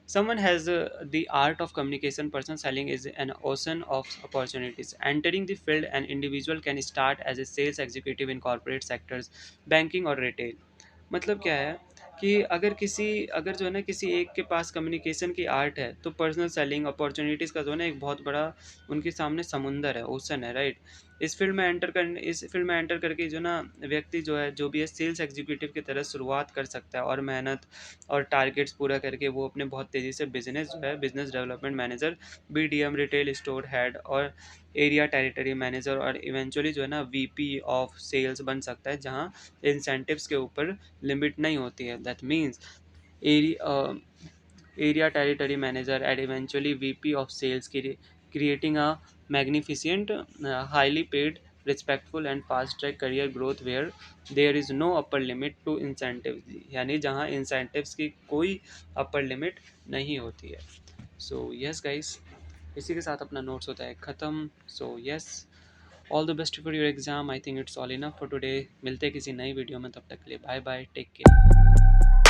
Someone has the art of communication. Personal selling is an ocean of opportunities. Entering the field, an individual can start as a sales executive in corporate sectors, banking or retail. मतलब क्या है कि अगर जो है ना किसी एक के पास कम्युनिकेशन की आर्ट है, तो पर्सनल सेलिंग अपॉर्चुनिटीज़ का जो है ना एक बहुत बड़ा उनके सामने समुंदर है, ओशन है, राइट। इस फील्ड में एंटर करके जो ना व्यक्ति जो है, जो भी है, सेल्स एग्जीक्यूटिव की तरह शुरुआत कर सकता है, और मेहनत और टारगेट्स पूरा करके वो अपने बहुत तेज़ी से बिजनेस जो है, business development manager, BDM, retail store head और एरिया टेरिटरी मैनेजर, और इवेंचुअली जो है ना वीपी ऑफ सेल्स बन सकता है, जहाँ इंसेंटिव्स के ऊपर लिमिट नहीं होती है। That means area territory manager and eventually VP of sales, creating a magnificent, highly paid, respectful and fast track career growth where there is no upper limit to incentives, यानी जहाँ incentives की कोई upper limit नहीं होती है। So yes guys, इसी के साथ अपना नोट्स होता है ख़त्म। So yes, all the best for your exam. I think it's all enough for today. मिलते हैं किसी नई वीडियो में, तब तक के लिए बाय बाय, टेक केयर।